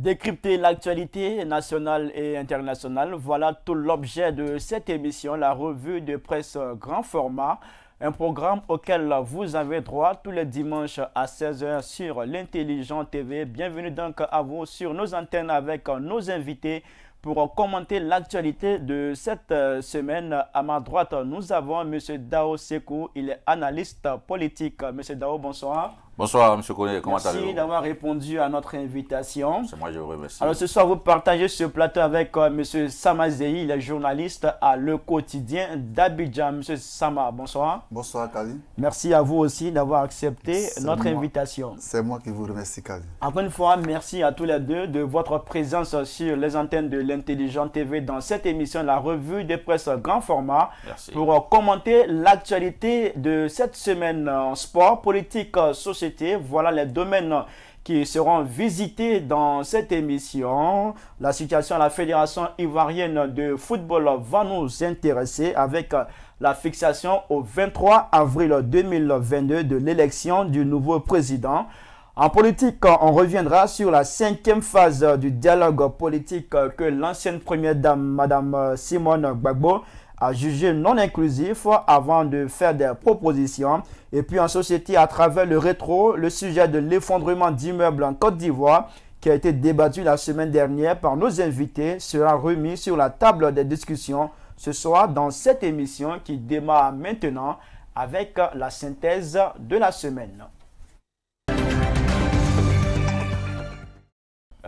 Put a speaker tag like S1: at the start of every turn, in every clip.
S1: Décrypter l'actualité nationale et internationale, voilà tout l'objet de cette émission, la revue de presse grand format, un programme auquel vous avez droit tous les dimanches à 16 h sur l'Intelligent TV. Bienvenue donc à vous sur nos antennes avec nos invités pour commenter l'actualité de cette semaine. À ma droite, nous avons M. Dao Sekou, il est analyste politique. M. Dao, bonsoir.
S2: Bonsoir, M. Kone, comment allez-vous?
S1: Merci d'avoir répondu à notre invitation.
S2: C'est moi, je vous remercie.
S1: Alors ce soir, vous partagez ce plateau avec M. Sama Zeyi, il est journaliste à Le Quotidien d'Abidjan. M. Sama, bonsoir.
S3: Bonsoir, Kali.
S1: Merci à vous aussi d'avoir accepté notre invitation.
S3: C'est moi qui vous remercie, Kali.
S1: Encore une fois, merci à tous les deux de votre présence sur les antennes de l'Intelligent TV dans cette émission, la revue de presse grand format.
S2: Merci.
S1: Pour commenter l'actualité de cette semaine en sport, politique, société. Voilà les domaines qui seront visités dans cette émission. La situation à la Fédération ivoirienne de football va nous intéresser avec la fixation au 23 avril 2022 de l'élection du nouveau président. En politique, on reviendra sur la 5e phase du dialogue politique que l'ancienne première dame, Mme Simone Gbagbo, a jugé non inclusif avant de faire des propositions. Et puis en société, à travers le rétro, le sujet de l'effondrement d'immeubles en Côte d'Ivoire, qui a été débattu la semaine dernière par nos invités, sera remis sur la table des discussions ce soir dans cette émission qui démarre maintenant avec la synthèse de la semaine.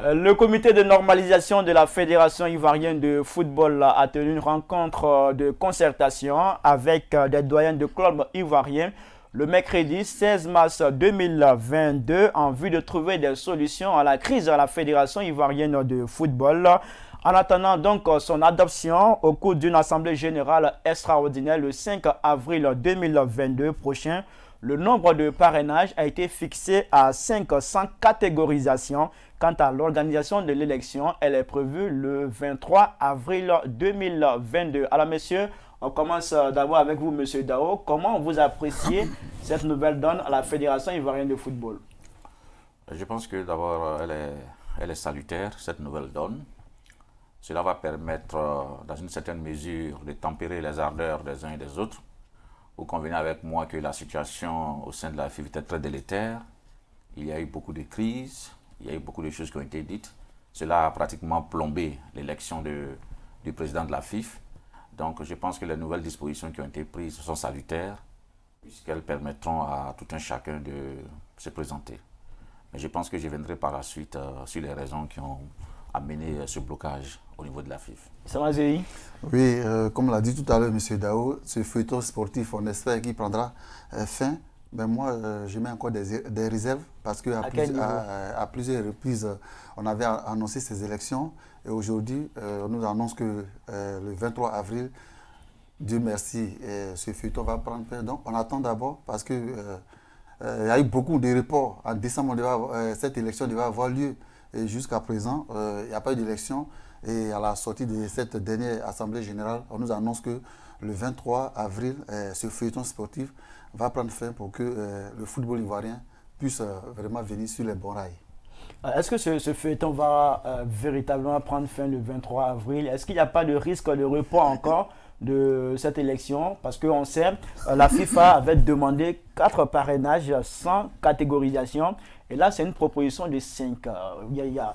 S1: Le comité de normalisation de la Fédération ivoirienne de football a tenu une rencontre de concertation avec des doyens de clubs ivoiriens le mercredi 16 mars 2022 en vue de trouver des solutions à la crise à la Fédération ivoirienne de football. En attendant donc son adoption au cours d'une assemblée générale extraordinaire le 5 avril 2022 prochain, le nombre de parrainages a été fixé à 500 catégorisations. Quant à l'organisation de l'élection, elle est prévue le 23 avril 2022. Alors messieurs, on commence d'abord avec vous, monsieur Dao. Comment vous appréciez cette nouvelle donne à la Fédération ivoirienne de football?
S2: Je pense que d'abord, elle est salutaire, cette nouvelle donne. Cela va permettre, dans une certaine mesure, de tempérer les ardeurs des uns et des autres. Vous convenez avec moi que la situation au sein de la FIF était très délétère. Il y a eu beaucoup de crises, il y a eu beaucoup de choses qui ont été dites. Cela a pratiquement plombé l'élection du président de la FIF. Donc je pense que les nouvelles dispositions qui ont été prises sont salutaires, puisqu'elles permettront à tout un chacun de se présenter. Mais je pense que je viendrai par la suite sur les raisons qui ont amené ce blocage au niveau de la FIF.
S1: Sama Zeyi.
S3: Oui, comme l'a dit tout à l'heure M. Dao, ce feuilleton sportif, on espère qu'il prendra fin. Mais moi, je mets encore des réserves parce qu'à plusieurs reprises, on avait annoncé ces élections. Et aujourd'hui, on nous annonce que le 23 avril, Dieu merci, ce feuilleton va prendre fin. Donc, on attend d'abord parce qu'il y a eu beaucoup de reports. En décembre, cette élection devait avoir lieu. Et jusqu'à présent, il n'y a pas eu d'élection. Et à la sortie de cette dernière Assemblée générale, on nous annonce que le 23 avril, ce feuilleton sportif va prendre fin pour que le football ivoirien puisse vraiment venir sur les bons rails.
S1: Est-ce que ce feuilleton va véritablement prendre fin le 23 avril? Est-ce qu'il n'y a pas de risque de report encore de cette élection? Parce qu'on sait, la FIFA avait demandé 4 parrainages sans catégorisation. Et là, c'est une proposition de 5. Il y a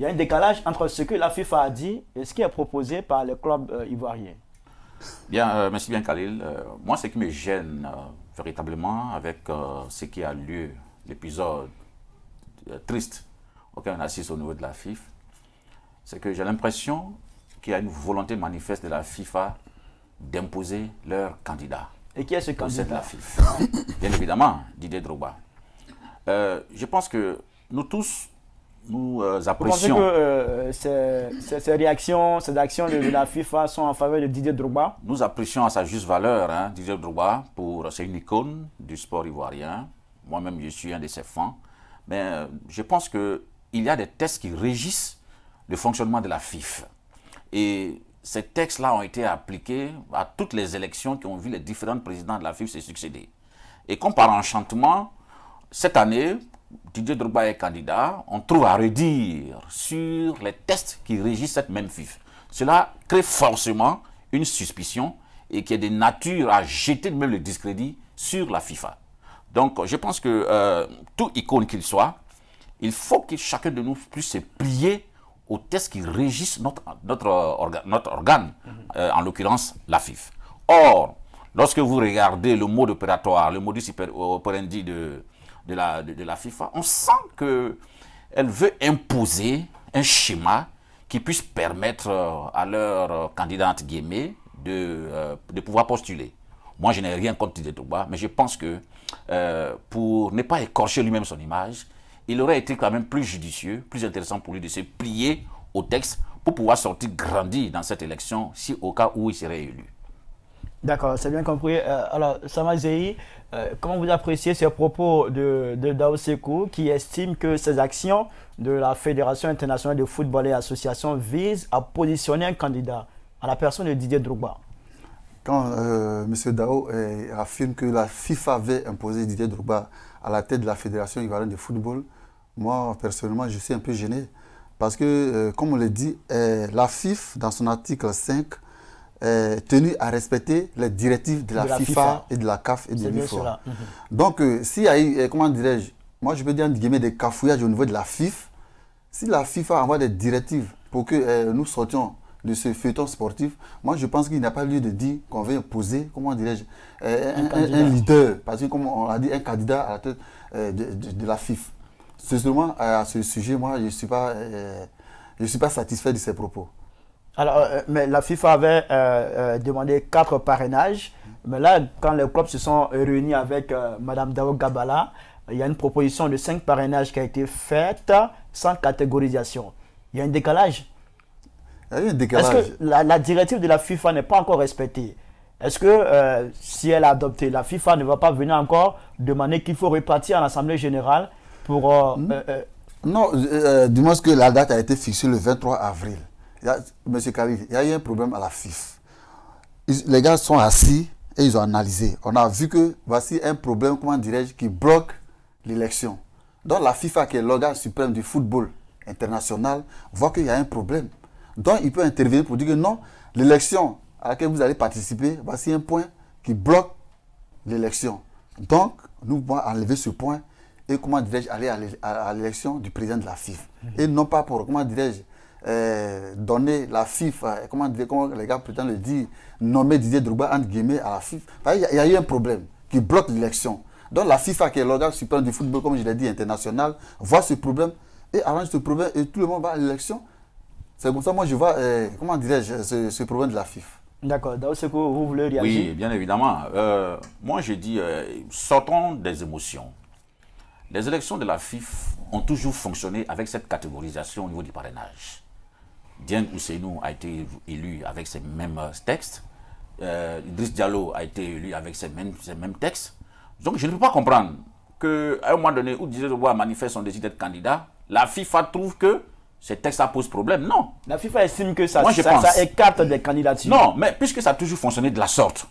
S1: un décalage entre ce que la FIFA a dit et ce qui est proposé par les clubs ivoiriens.
S2: Bien, merci bien Khalil. Moi, ce qui me gêne véritablement avec ce qui a lieu, l'épisode triste auquel on assiste au niveau de la FIFA, c'est que j'ai l'impression qu'il y a une volonté manifeste de la FIFA d'imposer leur candidat.
S1: Et qui est ce candidat
S2: de la FIFA? Bien évidemment, Didier Drogba. Je pense que nous tous, nous apprécions...
S1: Vous pensez que ces réactions, ces actions de la FIFA sont en faveur de Didier Drogba?
S2: Nous apprécions à sa juste valeur Didier Drogba, c'est une icône du sport ivoirien. Moi-même, je suis un de ses fans. Mais je pense qu'il y a des textes qui régissent le fonctionnement de la FIFA. Et ces textes-là ont été appliqués à toutes les élections qui ont vu les différents présidents de la FIFA se succéder. Et comme par enchantement, cette année, Didier Drogba est candidat, on trouve à redire sur les tests qui régissent cette même FIFA. Cela crée forcément une suspicion et qui est de nature à jeter même le discrédit sur la FIFA. Donc, je pense que tout icône qu'il soit, il faut que chacun de nous puisse se plier aux tests qui régissent notre organe, en l'occurrence la FIFA. Or, lorsque vous regardez le mode opératoire, le modus operandi de la FIFA, on sent qu'elle veut imposer un schéma qui puisse permettre à leurs candidats, entre guillemets, de pouvoir postuler. Moi, je n'ai rien contre Didier Drogba, mais je pense que pour ne pas écorcher lui-même son image, il aurait été quand même plus judicieux, plus intéressant pour lui de se plier au texte pour pouvoir sortir grandi dans cette élection, si au cas où il serait élu.
S1: D'accord, c'est bien compris. Alors, Sama Zehi, comment vous appréciez ces propos de Dao Sekou qui estime que ces actions de la Fédération internationale de football et associations visent à positionner un candidat à la personne de Didier Drogba?
S3: Quand M. Dao affirme que la FIFA avait imposé Didier Drogba à la tête de la Fédération ivoirienne de football, moi, personnellement, je suis un peu gêné. Parce que, comme on l'a dit, la FIFA, dans son article 5, est tenue à respecter les directives de la FIFA et de la CAF et de l'UEFA. Donc, s'il y a eu, comment dirais-je, moi je peux dire des cafouillages au niveau de la FIFA, si la FIFA envoie des directives pour que nous sortions de ce feuilleton sportif, moi je pense qu'il n'y a pas lieu de dire qu'on veut imposer, comment dirais-je, un leader, parce que comme on a dit, un candidat à la tête de la FIFA. Seulement à ce sujet, moi je ne suis pas satisfait de ces propos.
S1: Alors, mais la FIFA avait demandé 4 parrainages, mais là, quand les clubs se sont réunis avec Mme Dao Gabala, il y a une proposition de 5 parrainages qui a été faite sans catégorisation. Il y a un décalage.
S3: Il y a eu un décalage.
S1: Est-ce que la directive de la FIFA n'est pas encore respectée? Est-ce que si elle a adopté, la FIFA ne va pas venir encore demander qu'il faut repartir à l'Assemblée générale pour...
S3: Non, du moins que la date a été fixée le 23 avril. Monsieur Khalil, il y a eu un problème à la FIFA. Les gars sont assis et ils ont analysé. On a vu que voici un problème, comment dirais-je, qui bloque l'élection. Donc la FIFA, qui est l'organe suprême du football international, voit qu'il y a un problème. Donc il peut intervenir pour dire que non, l'élection à laquelle vous allez participer, voici un point qui bloque l'élection. Donc nous pouvons enlever ce point et, comment dirais-je, aller à l'élection du président de la FIFA. Et non pas pour, comment dirais-je, donner la FIFA, comment les gars prétendent le dire, nommer Didier Drogba entre guillemets à la FIFA. Il y a eu un problème qui bloque l'élection. Donc la FIFA, qui est l'organe suprême du football, comme je l'ai dit, international, voit ce problème et arrange ce problème et tout le monde va à l'élection. C'est comme ça, moi je vois, comment dirais-je, ce problème de la FIFA.
S1: D'accord, Dao Sekou, vous voulez réagir?
S2: Oui, bien évidemment. Moi je dis, sortons des émotions. Les élections de la FIFA ont toujours fonctionné avec cette catégorisation au niveau du parrainage. Dieng Ousseynou a été élu avec ces mêmes textes. Idriss Diallo a été élu avec ces mêmes textes. Donc je ne peux pas comprendre qu'à un moment donné où Didier Drogba manifeste son désir d'être candidat, la FIFA trouve que ces textes posent problème. Non.
S1: La FIFA estime que ça écarte des candidatures.
S2: Non, mais puisque ça a toujours fonctionné de la sorte,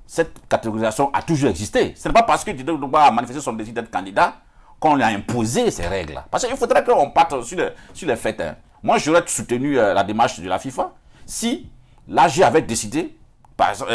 S2: cette catégorisation a toujours existé. Ce n'est pas parce que Didier Drogba a manifesté son désir d'être candidat qu'on lui a imposé ces règles. Parce qu'il faudrait qu'on parte sur les faits. Hein. Moi, j'aurais soutenu la démarche de la FIFA si l'AG avait décidé, par exemple,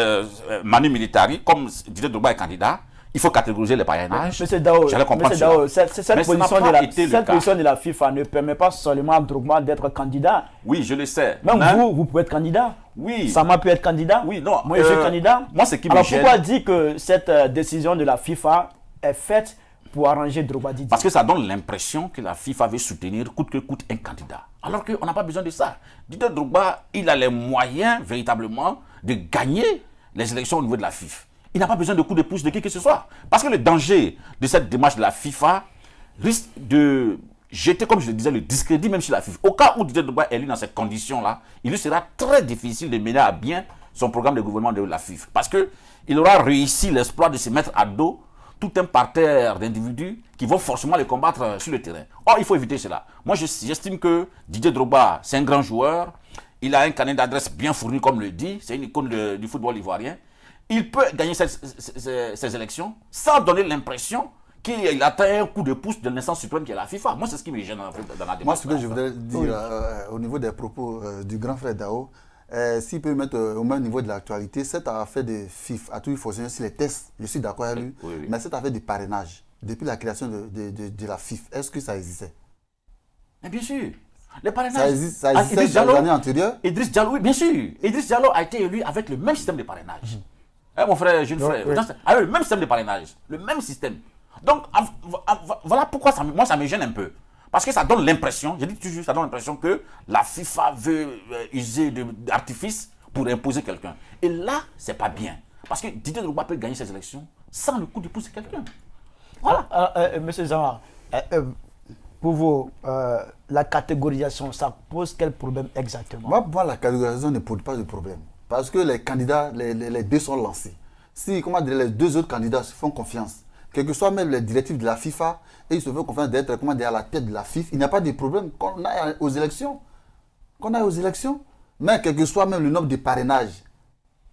S2: Manu Militari, comme Didier Drogba est candidat, il faut catégoriser les parrainages.
S1: Monsieur Dao, cette position de la FIFA ne permet pas seulement à Drogba d'être candidat.
S2: Oui, je le sais.
S1: Même vous pouvez être candidat.
S2: Oui.
S1: Sama peut être candidat.
S2: Oui, non.
S1: Moi, je suis candidat.
S2: Moi, c'est qui me
S1: Alors,
S2: gêne.
S1: pourquoi dire que cette décision de la FIFA est faite pour arranger Drogba Didier?
S2: Parce que ça donne l'impression que la FIFA veut soutenir coûte que coûte un candidat. Alors qu'on n'a pas besoin de ça. Didier Drogba, il a les moyens véritablement de gagner les élections au niveau de la FIFA. Il n'a pas besoin de coups de pouce de qui que ce soit. Parce que le danger de cette démarche de la FIFA risque de jeter, comme je le disais, le discrédit même sur la FIFA. Au cas où Didier Drogba est élu dans ces conditions-là, il lui sera très difficile de mener à bien son programme de gouvernement de la FIFA. Parce qu'il aura réussi l'exploit de se mettre à dos tout un parterre d'individus qui vont forcément les combattre sur le terrain. Or, il faut éviter cela. Moi, j'estime que Didier Drogba, c'est un grand joueur. Il a un carnet d'adresse bien fourni, comme le dit. C'est une icône du football ivoirien. Il peut gagner ces élections sans donner l'impression qu'il atteint un coup de pouce de l'instance suprême qui est la FIFA. Moi, c'est ce qui me gêne dans la démarche.
S3: Moi, ce que je voudrais dire au niveau des propos du grand frère Dao, s'il peut mettre au même niveau de l'actualité, cette affaire de FIFA, à tout il faut sur les tests, je suis d'accord avec lui, mais cette affaire de parrainage, depuis la création de la FIFA, est-ce que ça existait?
S2: Mais bien sûr. Les parrainages.
S3: Ça existait dans les années antérieures?
S2: Idriss Diallo, oui, bien sûr. Idriss Diallo a été élu avec le même système de parrainage. Mon frère, jeune frère, avec le même système de parrainage, le même système. Donc, voilà pourquoi moi, ça me gêne un peu. Parce que ça donne l'impression, je dis toujours, ça donne l'impression que la FIFA veut user d'artifice pour imposer quelqu'un. Et là, c'est pas bien. Parce que Didier Drogba peut gagner ces élections sans le coup de pouce de quelqu'un. Voilà.
S1: Monsieur Zamar, pour vous, la catégorisation, ça pose quel problème exactement?
S3: Moi, la catégorisation ne pose pas de problème. Parce que les candidats, les deux sont lancés. Si les deux autres candidats se font confiance, quel que soit même les directives de la FIFA, et ils se font confiance d'être à la tête de la FIFA, il n'y a pas de problème qu'on aille aux élections. Mais quel que soit même le nombre de parrainages,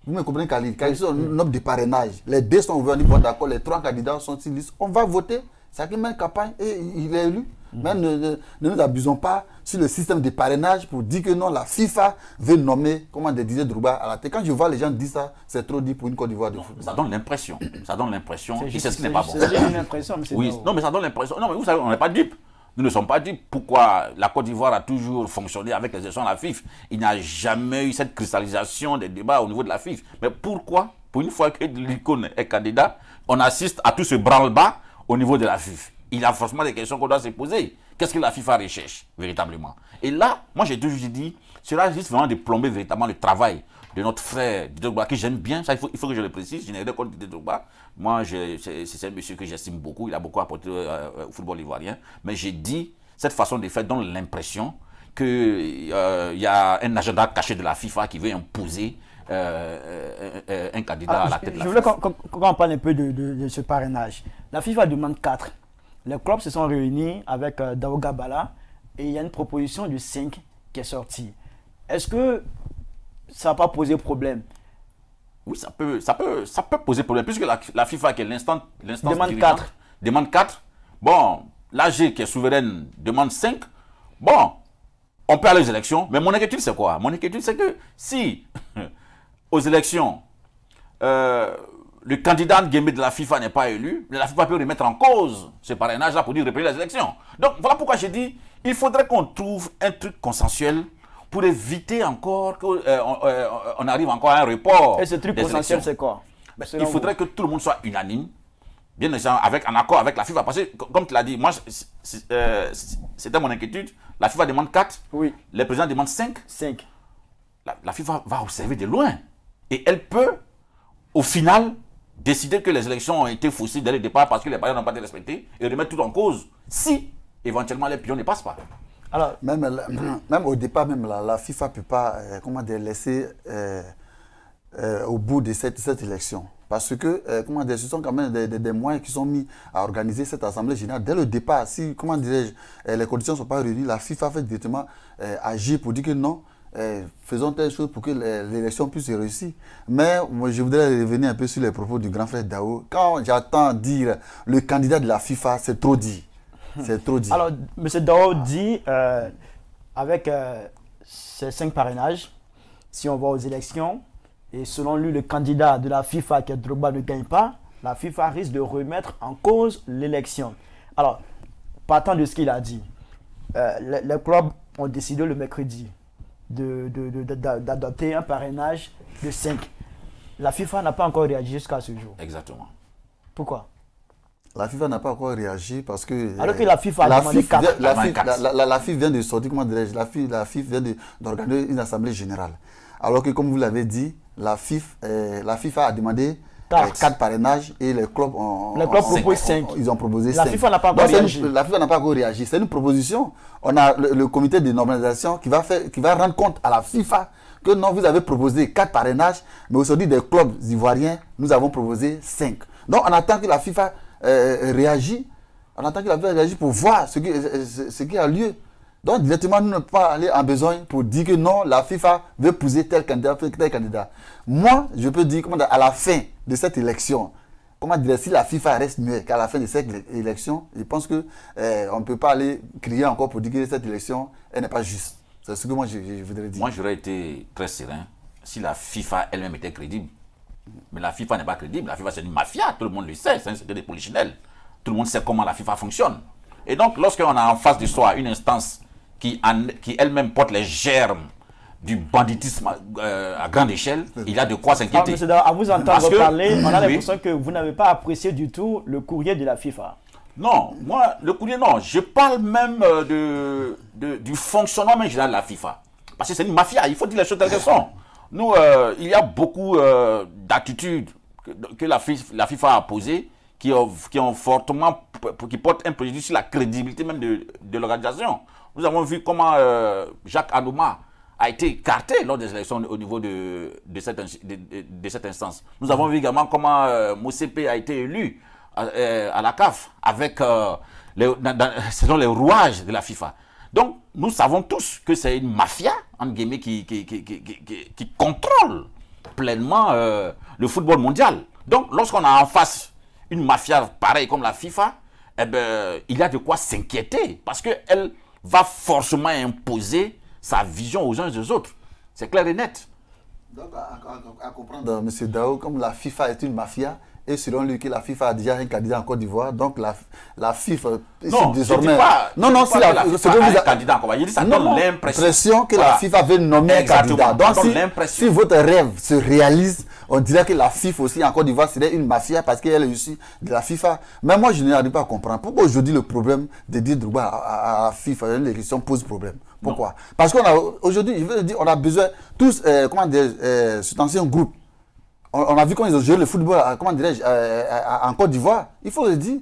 S3: vous me comprenez, Khalid, quel que soit le nombre de parrainages, les deux sont ouverts, bon, d'accord, les trois candidats sont sur liste, on va voter, c'est qui met une campagne et il est élu. Mais ne nous abusons pas sur le système de parrainage pour dire que non, la FIFA veut nommer, comment Didier Drogba à la tête. Quand je vois les gens dire ça, c'est trop dit pour une Côte d'Ivoire de football.
S2: Ça donne l'impression. Et c'est ce qui n'est pas bon.
S1: C'est une impression, mais
S2: oui, non, mais ça donne l'impression. Non, mais vous savez, on n'est pas dupes. Nous ne sommes pas dupes. Pourquoi la Côte d'Ivoire a toujours fonctionné avec les élections de la FIFA? Il n'y a jamais eu cette cristallisation des débats au niveau de la FIFA. Mais pourquoi, pour une fois que l'icône est candidat, on assiste à tout ce branle-bas au niveau de la FIFA? Il y a forcément des questions qu'on doit se poser. Qu'est-ce que la FIFA recherche véritablement? Et là, moi j'ai toujours dit, cela risque vraiment de plomber véritablement le travail de notre frère Didier Drogba, que j'aime bien. Ça, il faut que je le précise. Je n'ai rien contre Didier Drogba. Moi, c'est un monsieur que j'estime beaucoup. Il a beaucoup apporté au football ivoirien. Mais j'ai dit, cette façon de faire donne l'impression qu'il y a un agenda caché de la FIFA qui veut imposer un candidat à la tête de la FIFA.
S1: Je voulais qu'on parle un peu de ce parrainage. La FIFA demande 4. Les clubs se sont réunis avec Daouda Bala et il y a une proposition de 5 qui est sortie. Est-ce que ça n'a pas posé problème?
S2: Oui, ça peut poser problème, puisque la FIFA, qui est l'instance
S1: demande 4.
S2: Demande 4. Bon, l'AG qui est souveraine demande 5. Bon, on peut aller aux élections, mais mon inquiétude c'est quoi? Mon inquiétude c'est que si aux élections, le candidat de la FIFA n'est pas élu, la FIFA peut remettre en cause ce parrainage-là pour dire reprendre les élections. Donc voilà pourquoi j'ai dit, il faudrait qu'on trouve un truc consensuel pour éviter encore qu'on arrive encore à un report.
S1: Et ce truc consensuel, c'est quoi?
S2: Il faudrait que tout le monde soit unanime, bien évidemment, en accord avec la FIFA. Parce que, comme tu l'as dit, moi, c'était mon inquiétude. La FIFA demande 4,
S1: oui.
S2: Les présidents demandent 5. La FIFA va observer de loin. Et elle peut, au final, décider que les élections ont été faussées dès le départ parce que les barrières n'ont pas été respectées et remettre tout en cause si, éventuellement, les pions ne passent pas.
S3: Alors, même au départ, la FIFA ne peut pas laisser au bout de cette élection. Parce que ce sont quand même des moyens qui sont mis à organiser cette Assemblée générale. Dès le départ, si les conditions ne sont pas réunies, la FIFA fait directement agir pour dire que non, faisons telle chose pour que l'élection puisse se réussir. Mais moi, je voudrais revenir un peu sur les propos du grand frère Dao. Quand j'entends dire le candidat de la FIFA, c'est trop dit. C'est trop dit.
S1: Alors, M. Dao dit, avec ces 5 parrainages, si on va aux élections, et selon lui, le candidat de la FIFA, qui est Drogba, ne gagne pas, la FIFA risque de remettre en cause l'élection. Alors, partant de ce qu'il a dit, les clubs ont décidé le mercredi d'adopter un parrainage de 5. La FIFA n'a pas encore réagi jusqu'à ce jour.
S2: Exactement.
S1: Pourquoi?
S3: La FIFA n'a pas encore réagi parce que...
S1: Alors que la FIFA a demandé 4.
S3: La FIFA vient de sortir, comment dirais-je, la FIFA vient d'organiser une assemblée générale. Alors que, comme vous l'avez dit, la FIFA a demandé 4 parrainages et les clubs ont...
S1: Les clubs proposent 5.
S3: Ils ont proposé 5.
S1: La FIFA n'a pas encore réagi.
S3: La FIFA n'a pas encore réagi. C'est une proposition. On a le comité de normalisation qui va rendre compte à la FIFA que non, vous avez proposé 4 parrainages, mais aujourd'hui des clubs ivoiriens, nous avons proposé 5. Donc on attend que la FIFA réagisse. On attend que la FIFA réagisse pour voir ce qui a lieu. Donc directement, nous ne pouvons pas aller en besoin pour dire que non, la FIFA veut pousser tel candidat, tel candidat. Moi, je peux dire qu'à la fin de cette élection, comment dire, si la FIFA reste muette qu'à la fin de cette élection, je pense qu'on ne peut pas aller crier encore pour dire que cette élection, elle n'est pas juste. C'est ce que moi je voudrais dire.
S2: Moi, j'aurais été très serein si la FIFA elle-même était crédible. Mais la FIFA n'est pas crédible. La FIFA, c'est une mafia. Tout le monde le sait. C'est un secret des polichinelles. Tout le monde sait comment la FIFA fonctionne. Et donc, lorsqu'on a en face de soi une instance qui elle-même porte les germes du banditisme à grande échelle, il y a de quoi s'inquiéter.
S1: À vous entendre parler, on a l'impression que vous n'avez pas apprécié du tout le courrier de la FIFA.
S2: Non, moi, le courrier, non. Je parle même du fonctionnement même général de la FIFA. Parce que c'est une mafia, il faut dire les choses telles qu'elles sont. Nous, il y a beaucoup d'attitudes que la FIFA a posées qui portent un préjudice sur la crédibilité même de l'organisation. Nous avons vu comment Jacques Anouma a été écarté lors des élections au niveau de cette instance. Nous avons vu également comment Mosepe a été élu à la CAF avec selon les rouages de la FIFA. Donc, nous savons tous que c'est une mafia, entre guillemets, qui contrôle pleinement le football mondial. Donc, lorsqu'on a en face une mafia pareille comme la FIFA, eh ben, il y a de quoi s'inquiéter parce qu'elle va forcément imposer sa vision aux uns et aux autres. C'est clair et net.
S3: Donc, à comprendre, M. Dao, comme la FIFA est une mafia, et selon lui que la FIFA a déjà un candidat en Côte d'Ivoire, donc la FIFA
S2: non,
S3: désormais...
S2: Non, si la FIFA a un candidat en Côte d'Ivoire, ça donne l'impression
S3: que la FIFA veut nommer un candidat. Donc si votre rêve se réalise, on dirait que la FIFA aussi en Côte d'Ivoire serait une mafia parce qu'elle est aussi de la FIFA. Mais moi, je n'arrive pas à comprendre. Pourquoi aujourd'hui le problème de Didier Drogba à la FIFA, l'élection pose problème? Pourquoi? Non. Parce qu'aujourd'hui, je veux dire, on a besoin tous, cet ancien groupe. On a vu comment ils ont joué le football, comment dirais-je, en Côte d'Ivoire. Il faut le dire.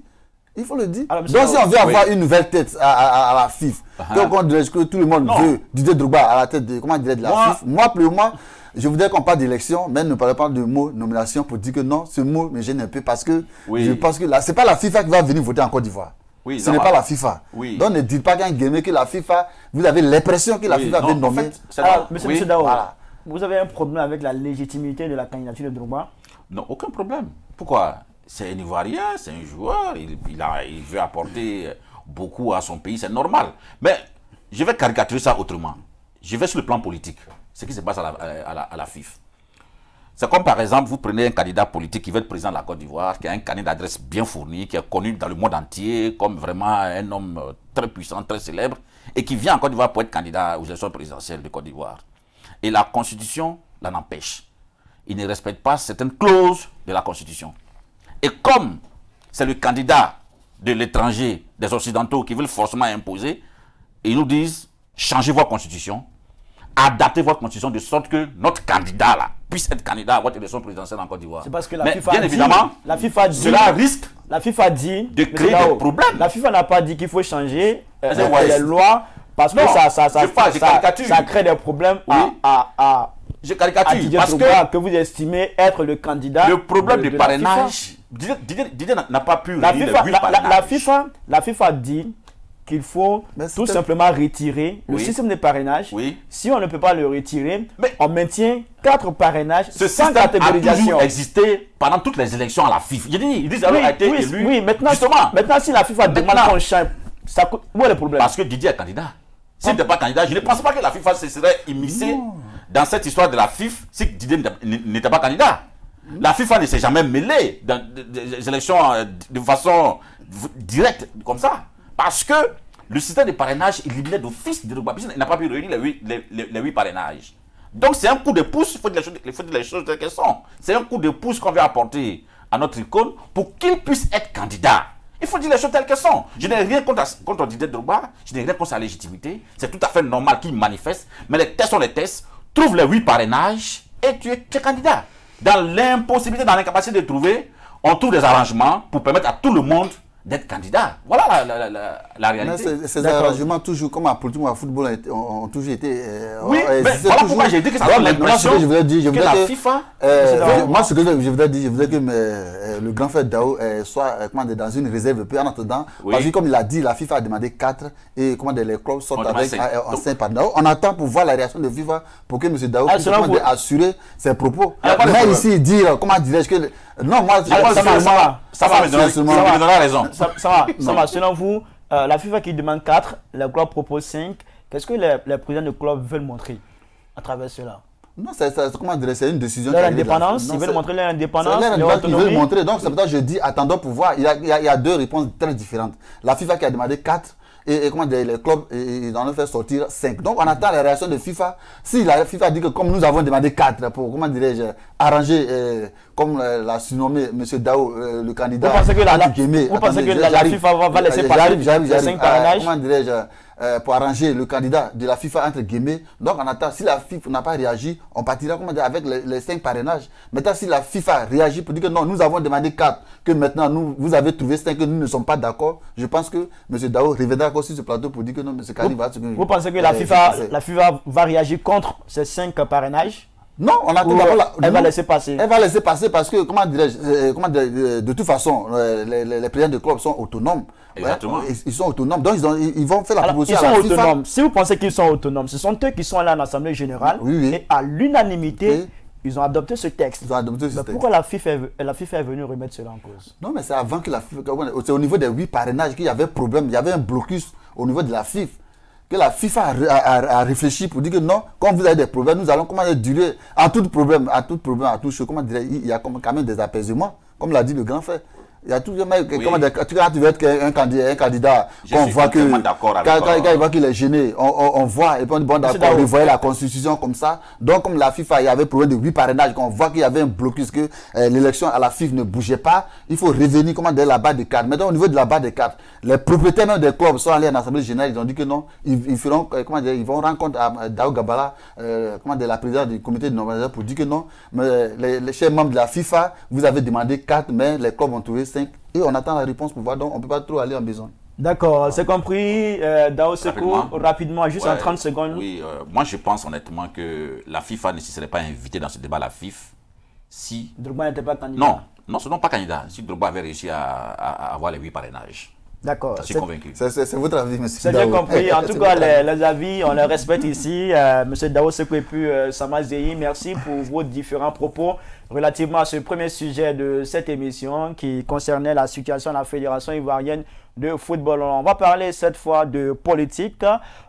S3: Il faut le dire. Alors, donc si on veut avoir une nouvelle tête à la FIFA, que tout le monde veut Didier Drogba à la tête de, comment dirais-je, de la FIFA, moi, pour moi, je voudrais qu'on parle d'élection, mais ne parle pas de mot nomination pour dire que non, ce mot me gêne un peu parce que je pense que ce n'est pas la FIFA qui va venir voter en Côte d'Ivoire. Oui, ce n'est pas la FIFA. Oui. Donc ne dites pas qu'un gamin que la FIFA, vous avez l'impression que la FIFA vient nommer.
S1: Monsieur Dao, vous avez un problème avec la légitimité de la candidature de Drogba?
S2: Non, aucun problème. Pourquoi? C'est un Ivoirien, c'est un joueur, il veut apporter beaucoup à son pays, c'est normal. Mais je vais caricaturer ça autrement. Je vais sur le plan politique. Ce qui se passe à la FIFA. C'est comme par exemple, vous prenez un candidat politique qui veut être président de la Côte d'Ivoire, qui a un carnet d'adresse bien fourni, qui est connu dans le monde entier comme vraiment un homme très puissant, très célèbre, et qui vient en Côte d'Ivoire pour être candidat aux élections présidentielles de Côte d'Ivoire. Et la Constitution l'en empêche. Il ne respecte pas certaines clauses de la Constitution. Et comme c'est le candidat de l'étranger, des Occidentaux, qui veulent forcément imposer, ils nous disent, changez votre Constitution, adaptez votre Constitution de sorte que notre candidat là, puisse être candidat à votre élection présidentielle en Côte d'Ivoire.
S1: C'est parce que la FIFA bien évidemment, cela risque de créer des problèmes. La FIFA n'a pas dit qu'il faut changer les lois. Parce que ça crée des problèmes
S2: je caricature parce
S1: que vous estimez être le candidat.
S2: Le problème du parrainage, Didier n'a pas pu
S1: la FIFA dit qu'il faut tout simplement retirer le système de parrainage. Si on ne peut pas le retirer, on maintient 4 parrainages sans catégorisation.
S2: A toujours existé pendant toutes les élections à la FIFA. Ils disent alors a été élu.
S1: Oui, maintenant si la FIFA demande qu'on change, où est le problème?
S2: Parce que Didier est candidat. S'il n'était pas candidat, je ne pense pas que la FIFA se serait immiscée dans cette histoire de la FIFA si Didier n'était pas candidat. La FIFA ne s'est jamais mêlée dans des élections de façon directe comme ça. Parce que le système de parrainage éliminait d'office de Drogba. Il n'a pas pu réunir les 8 parrainages. Donc c'est un coup de pouce, il faut dire les choses telles qu'elles sont. C'est un coup de pouce qu'on veut apporter à notre icône pour qu'il puisse être candidat. Il faut dire les choses telles qu'elles sont. Je n'ai rien contre Didier Drogba, je n'ai rien contre sa légitimité. C'est tout à fait normal qu'il manifeste. Mais les tests sont les tests. Trouve les 8 parrainages et tu es candidat. Dans l'impossibilité, dans l'incapacité de trouver, on trouve des arrangements pour permettre à tout le monde d'être candidat. Voilà la réalité.
S3: Ces arrangements, toujours comme à politique ou à football, ont toujours été...
S2: oui, mais voilà pourquoi j'ai dit que ça donne l'impression que la FIFA...
S3: moi, ce que je voudrais dire, je voudrais que le grand frère Dao soit dans une réserve peu en attendant. Parce que comme il a dit, la FIFA a demandé 4 et les clubs sortent avec en 5 par Dao. On attend pour voir la réaction de FIFA pour que M. Dao puisse assurer ses propos. Mais ici, dire, comment dirais-je, que Non, moi,
S2: ça va me donner raison.
S1: Ça va. Selon vous, la FIFA qui demande 4, le club propose 5. Qu'est-ce que les présidents de club veulent montrer à travers cela?
S3: Non, c'est une décision.
S1: Leur indépendance, ils veulent montrer leur indépendance, leur autonomie.
S3: Ils veulent montrer. Donc, c'est pour ça que je dis, attendons pour voir. Il y a deux réponses très différentes. La FIFA qui a demandé 4 et les clubs, ils en ont fait sortir 5. Donc, on attend la réaction de FIFA. Si la FIFA dit que comme nous avons demandé 4 pour, comment dirais-je, arranger, comme l'a surnommé M. Dao, le candidat.
S1: Vous pensez que la FIFA va laisser passer les 5 parrainages?
S3: Comment dirais-je, pour arranger le candidat de la FIFA entre guillemets. Donc on attend, si la FIFA n'a pas réagi, on partira avec les 5 parrainages. Maintenant, si la FIFA réagit pour dire que non, nous avons demandé 4, que maintenant vous avez trouvé 5, que nous ne sommes pas d'accord, je pense que M. Dao reviendra encore sur ce plateau pour dire que non, M. Kadi va...
S1: Vous pensez que la FIFA va réagir contre ces 5 parrainages?
S3: Non, on attend d'abord.
S1: Elle va laisser passer.
S3: Elle va laisser passer parce que, comment dirais-je, de toute façon, les présidents de club sont autonomes.
S2: Exactement.
S3: Ils sont autonomes, donc ils vont faire la proposition
S1: à la FIFA. Ils sont autonomes.
S3: FIFA.
S1: Si vous pensez qu'ils sont autonomes, ce sont eux qui sont là en Assemblée Générale et à l'unanimité, ils ont adopté ce texte. Pourquoi la FIFA est venue remettre cela en cause?
S3: Non, mais c'est avant que la FIFA... C'est au niveau des 8 parrainages qu'il y avait problème. Il y avait un blocus au niveau de la FIFA. Que la FIFA a réfléchi pour dire que non, quand vous avez des problèmes, nous allons durer à tout problème, à tout chose. Comment dire, il y a quand même des apaisements, comme l'a dit le grand frère. Il y a tout le monde, quand tu veux être un candidat, qu'on voit que quand il voit qu'il est gêné, on voit, et puis on dit bon d'accord, on voyait la constitution comme ça. Donc comme la FIFA, il y avait problème de 8 parrainages, qu'on voit qu'il y avait un blocus, que l'élection à la FIFA ne bougeait pas, il faut revenir de la barre de 4. Maintenant au niveau de la barre de 4, les propriétaires même des clubs sont allés en Assemblée Générale, ils ont dit que non, ils feront, ils vont rendre compte à Dao Gabala, la présidente du comité de nomination pour dire que non, mais les chers membres de la FIFA, vous avez demandé 4, mais les clubs ont trouvé 5 et on attend la réponse pour voir, donc on ne peut pas trop aller en besoin.
S1: D'accord, c'est compris. Dao Sekou, rapidement, juste en 30 secondes.
S2: Oui, moi je pense honnêtement que la FIFA ne se serait pas invitée dans ce débat, la FIFA, si...
S1: Drogba n'était pas candidat.
S2: Non, ce n'est pas candidat. Si Drogba avait réussi à avoir les 8 parrainages.
S1: D'accord.
S2: Je suis convaincu.
S3: C'est votre avis, monsieur
S1: C'est bien compris. En tout cas, les avis, on les respecte ici. Monsieur Dao Sekou et puis Sama Zeyi, merci pour vos différents propos relativement à ce premier sujet de cette émission qui concernait la situation de la Fédération ivoirienne de football. On va parler cette fois de politique.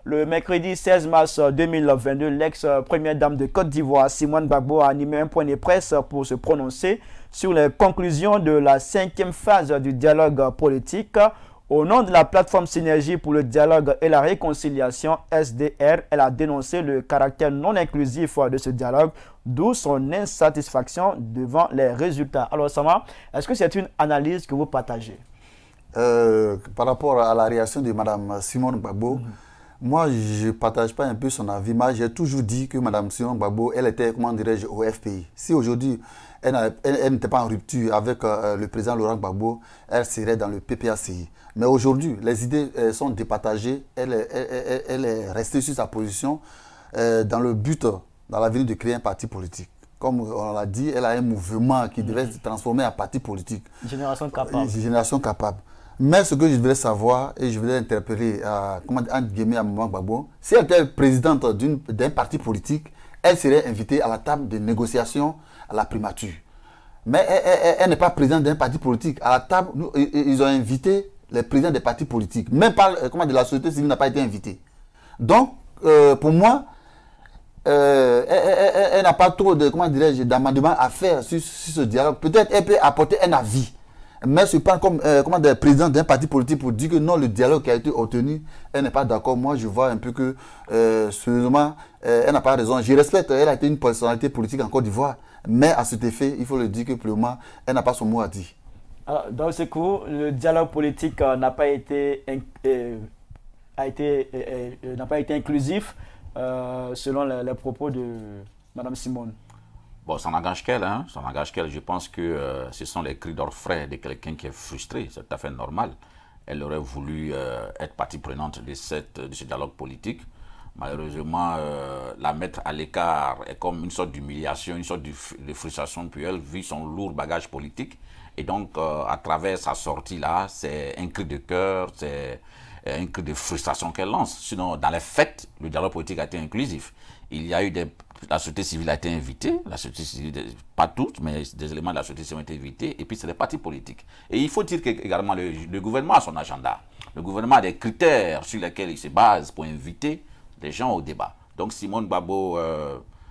S1: Le mercredi 16 mars 2022, l'ex-première dame de Côte d'Ivoire, Simone Gbagbo, a animé un point de presse pour se prononcer sur les conclusions de la 5e phase du dialogue politique. Au nom de la plateforme Synergie pour le dialogue et la réconciliation SDR, elle a dénoncé le caractère non inclusif de ce dialogue, d'où son insatisfaction devant les résultats. Alors Sama, est-ce que c'est une analyse que vous partagez?
S3: Par rapport à la réaction de Mme Simone Gbagbo, moi je ne partage pas un peu son avis, mais j'ai toujours dit que Mme Simone Gbagbo, elle était, comment dirais-je, au FPI. Si aujourd'hui, elle n'était pas en rupture avec le président Laurent Gbagbo, elle serait dans le PPACI. Mais aujourd'hui, les idées sont départagées. Elle est restée sur sa position dans le but, dans l'avenir, de créer un parti politique. Comme on l'a dit, elle a un mouvement qui devait se transformer en parti politique.
S1: Génération capable.
S3: Génération capable. Mais ce que je voulais savoir, et je voulais interpeller à Maman Gbagbo, si elle était présidente d'un parti politique, elle serait invitée à la table de négociation à la primature. Mais elle n'est pas présidente d'un parti politique. À la table, ils ont invité les présidents des partis politiques. Même pas, de la société civile n'a pas été invitée. Donc, pour moi, elle n'a pas trop d'amendements à faire sur ce dialogue. Peut-être elle peut apporter un avis. Mais je prends comme président d'un parti politique pour dire que non, le dialogue qui a été obtenu, elle n'est pas d'accord. Moi, je vois un peu que, sérieusement, elle n'a pas raison. Je respecte, elle a été une personnalité politique en Côte d'Ivoire. Mais à cet effet, il faut le dire que pour le moment, elle n'a pas son mot à dire.
S1: Alors, dans ce coup, le dialogue politique n'a pas été inclusif, selon les propos de Mme Simone.
S2: Bon, ça n'engage qu'elle, hein. Ça n'engage qu'elle. Je pense que ce sont les cris d'orfraie de quelqu'un qui est frustré. C'est tout à fait normal. Elle aurait voulu être partie prenante de ce dialogue politique. Malheureusement, la mettre à l'écart est comme une sorte d'humiliation, une sorte de frustration pour elle, vu son lourd bagage politique. Et donc, à travers sa sortie-là, c'est un cri de cœur, c'est un cri de frustration qu'elle lance. Sinon, dans les faits, le dialogue politique a été inclusif. Il y a eu des la société civile a été invitée, la société civile, pas toutes, mais des éléments de la société civile ont été invités, et puis c'est les partis politiques. Et il faut dire que également le gouvernement a son agenda. Le gouvernement a des critères sur lesquels il se base pour inviter les gens au débat. Donc Simone Gbagbo,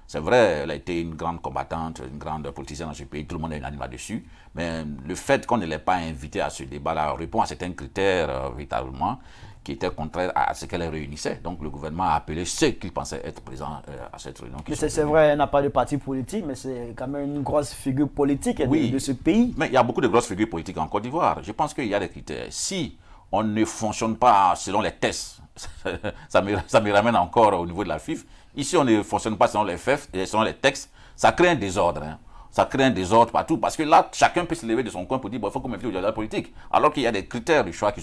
S2: c'est vrai, elle a été une grande combattante, une grande politicienne dans ce pays, tout le monde est unanime là-dessus, mais le fait qu'on ne l'ait pas invitée à ce débat-là répond à certains critères véritablement qui étaient contraires à ce qu'elle réunissait. Donc le gouvernement a appelé ceux qui pensaient être présents à cette réunion.
S1: C'est vrai, elle n'a pas de parti politique, mais c'est quand même une grosse figure politique de ce pays.
S2: Mais il y a beaucoup de grosses figures politiques en Côte d'Ivoire. Je pense qu'il y a des critères. Si on ne fonctionne pas selon les tests, ça me ramène encore au niveau de la FIF. Ici, on ne fonctionne pas selon les FEF et selon les textes. Ça crée un désordre. Hein. Ça crée un désordre partout. Parce que là, chacun peut se lever de son coin pour dire bon, il faut qu'on m'invite au dialogue politique. Alors qu'il y a des critères du choix qui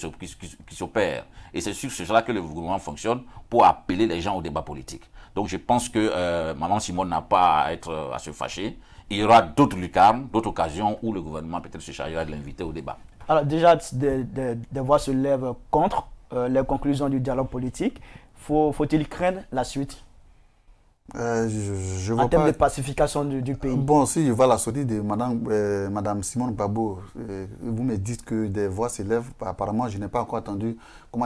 S2: s'opèrent. Et c'est sur cela que le gouvernement fonctionne pour appeler les gens au débat politique. Donc je pense que Maman Simone n'a pas à se fâcher. Il y aura d'autres lucarnes, d'autres occasions où le gouvernement peut-être se chargera de l'inviter au débat.
S1: Alors déjà, des voix se lèvent contre les conclusions du dialogue politique. Faut-il craindre la suite
S3: je
S1: en termes de pacification du pays?
S3: Bon, si je vois la sortie de Madame Simone Gbagbo, vous me dites que des voix s'élèvent. Apparemment, je n'ai pas encore entendu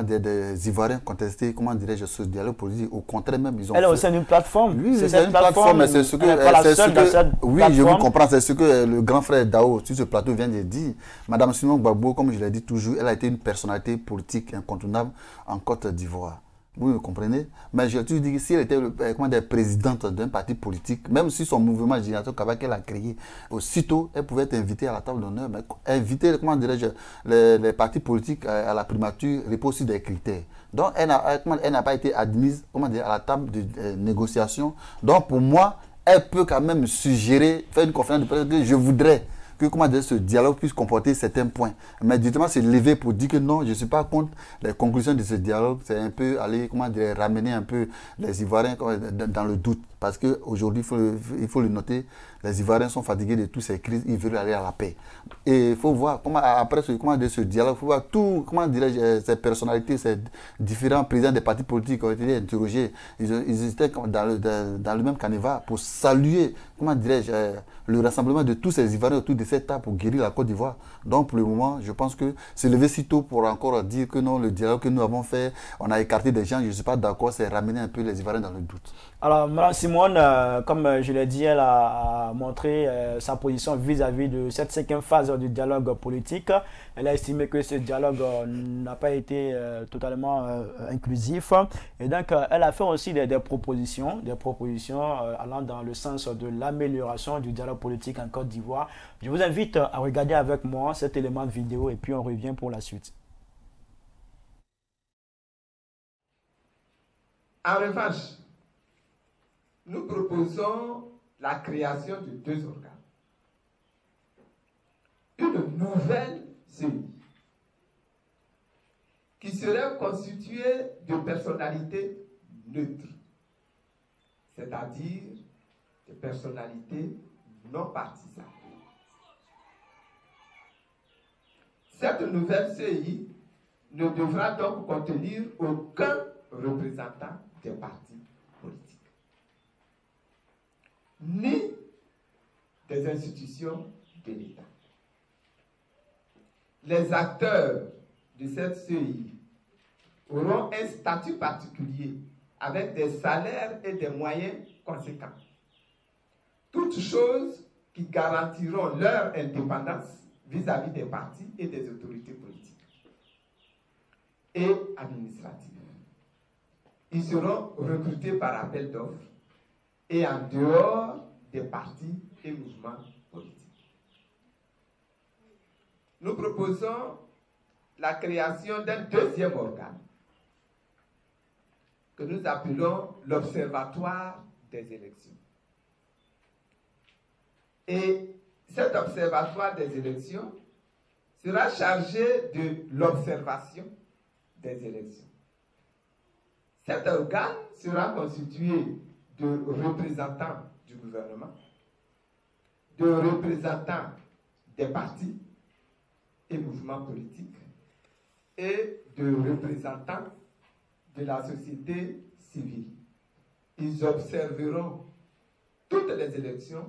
S3: des Ivoiriens contester, comment dirais-je, ce dialogue politique. Au contraire, même, ils ont.
S1: Elle est au sein d'une plateforme.
S3: Oui, c'est une plateforme, mais c'est ce que. Oui, je vous comprends, c'est ce que le grand frère Dao, sur ce plateau, vient de dire. Madame Simone Gbagbo, comme je l'ai dit toujours, elle a été une personnalité politique incontournable en Côte d'Ivoire. Vous me comprenez? Mais je te dis que si elle était présidente d'un parti politique, même si son mouvement Génération Kaba qu'elle a créé, aussitôt, elle pouvait être invitée à la table d'honneur. Mais inviter, comment dirais-je, les partis politiques à la primature repose sur des critères. Donc, elle n'a pas été admise, comment dire, à la table de négociation. Donc, pour moi, elle peut quand même suggérer, faire une conférence de presse que je voudrais que ce dialogue puisse comporter certains points. Mais justement, c'est levé pour dire que non, je ne suis pas contre les conclusions de ce dialogue. C'est un peu aller, ramener un peu les Ivoiriens dans le doute. Parce qu'aujourd'hui, il faut le noter, les Ivoiriens sont fatigués de toutes ces crises, ils veulent aller à la paix. Et il faut voir, après ce dialogue, il faut voir tout, ces personnalités, ces différents présidents des partis politiques ont été interrogés. Ils étaient dans le même canevas pour saluer, le rassemblement de tous ces Ivoiriens autour de cette table pour guérir la Côte d'Ivoire. Donc pour le moment, je pense que c'est levé si tôt pour encore dire que non, le dialogue que nous avons fait, on a écarté des gens, je ne suis pas d'accord, c'est ramener un peu les Ivoiriens dans le doute.
S1: Alors, Mme Simone, comme je l'ai dit, elle a montré sa position vis-à-vis de cette cinquième phase du dialogue politique. Elle a estimé que ce dialogue n'a pas été totalement inclusif. Et donc, elle a fait aussi des propositions allant dans le sens de l'amélioration du dialogue politique en Côte d'Ivoire. Je vous invite à regarder avec moi cet élément de vidéo et puis on revient pour la suite.
S4: En revanche, nous proposons la création de deux organes. Une nouvelle CEI qui serait constituée de personnalités neutres, c'est-à-dire de personnalités non partisanes. Cette nouvelle CEI ne devra donc contenir aucun représentant des partis politiques, ni des institutions de l'État. Les acteurs de cette CEI auront un statut particulier avec des salaires et des moyens conséquents. Toutes choses qui garantiront leur indépendance vis-à-vis des partis et des autorités politiques et administratives. Ils seront recrutés par appel d'offres et en dehors des partis et mouvements politiques. Nous proposons la création d'un deuxième organe que nous appelons l'Observatoire des élections. Et cet Observatoire des élections sera chargé de l'observation des élections. Cet organe sera constitué de représentants du gouvernement, de représentants des partis et mouvements politiques et de représentants de la société civile. Ils observeront toutes les élections,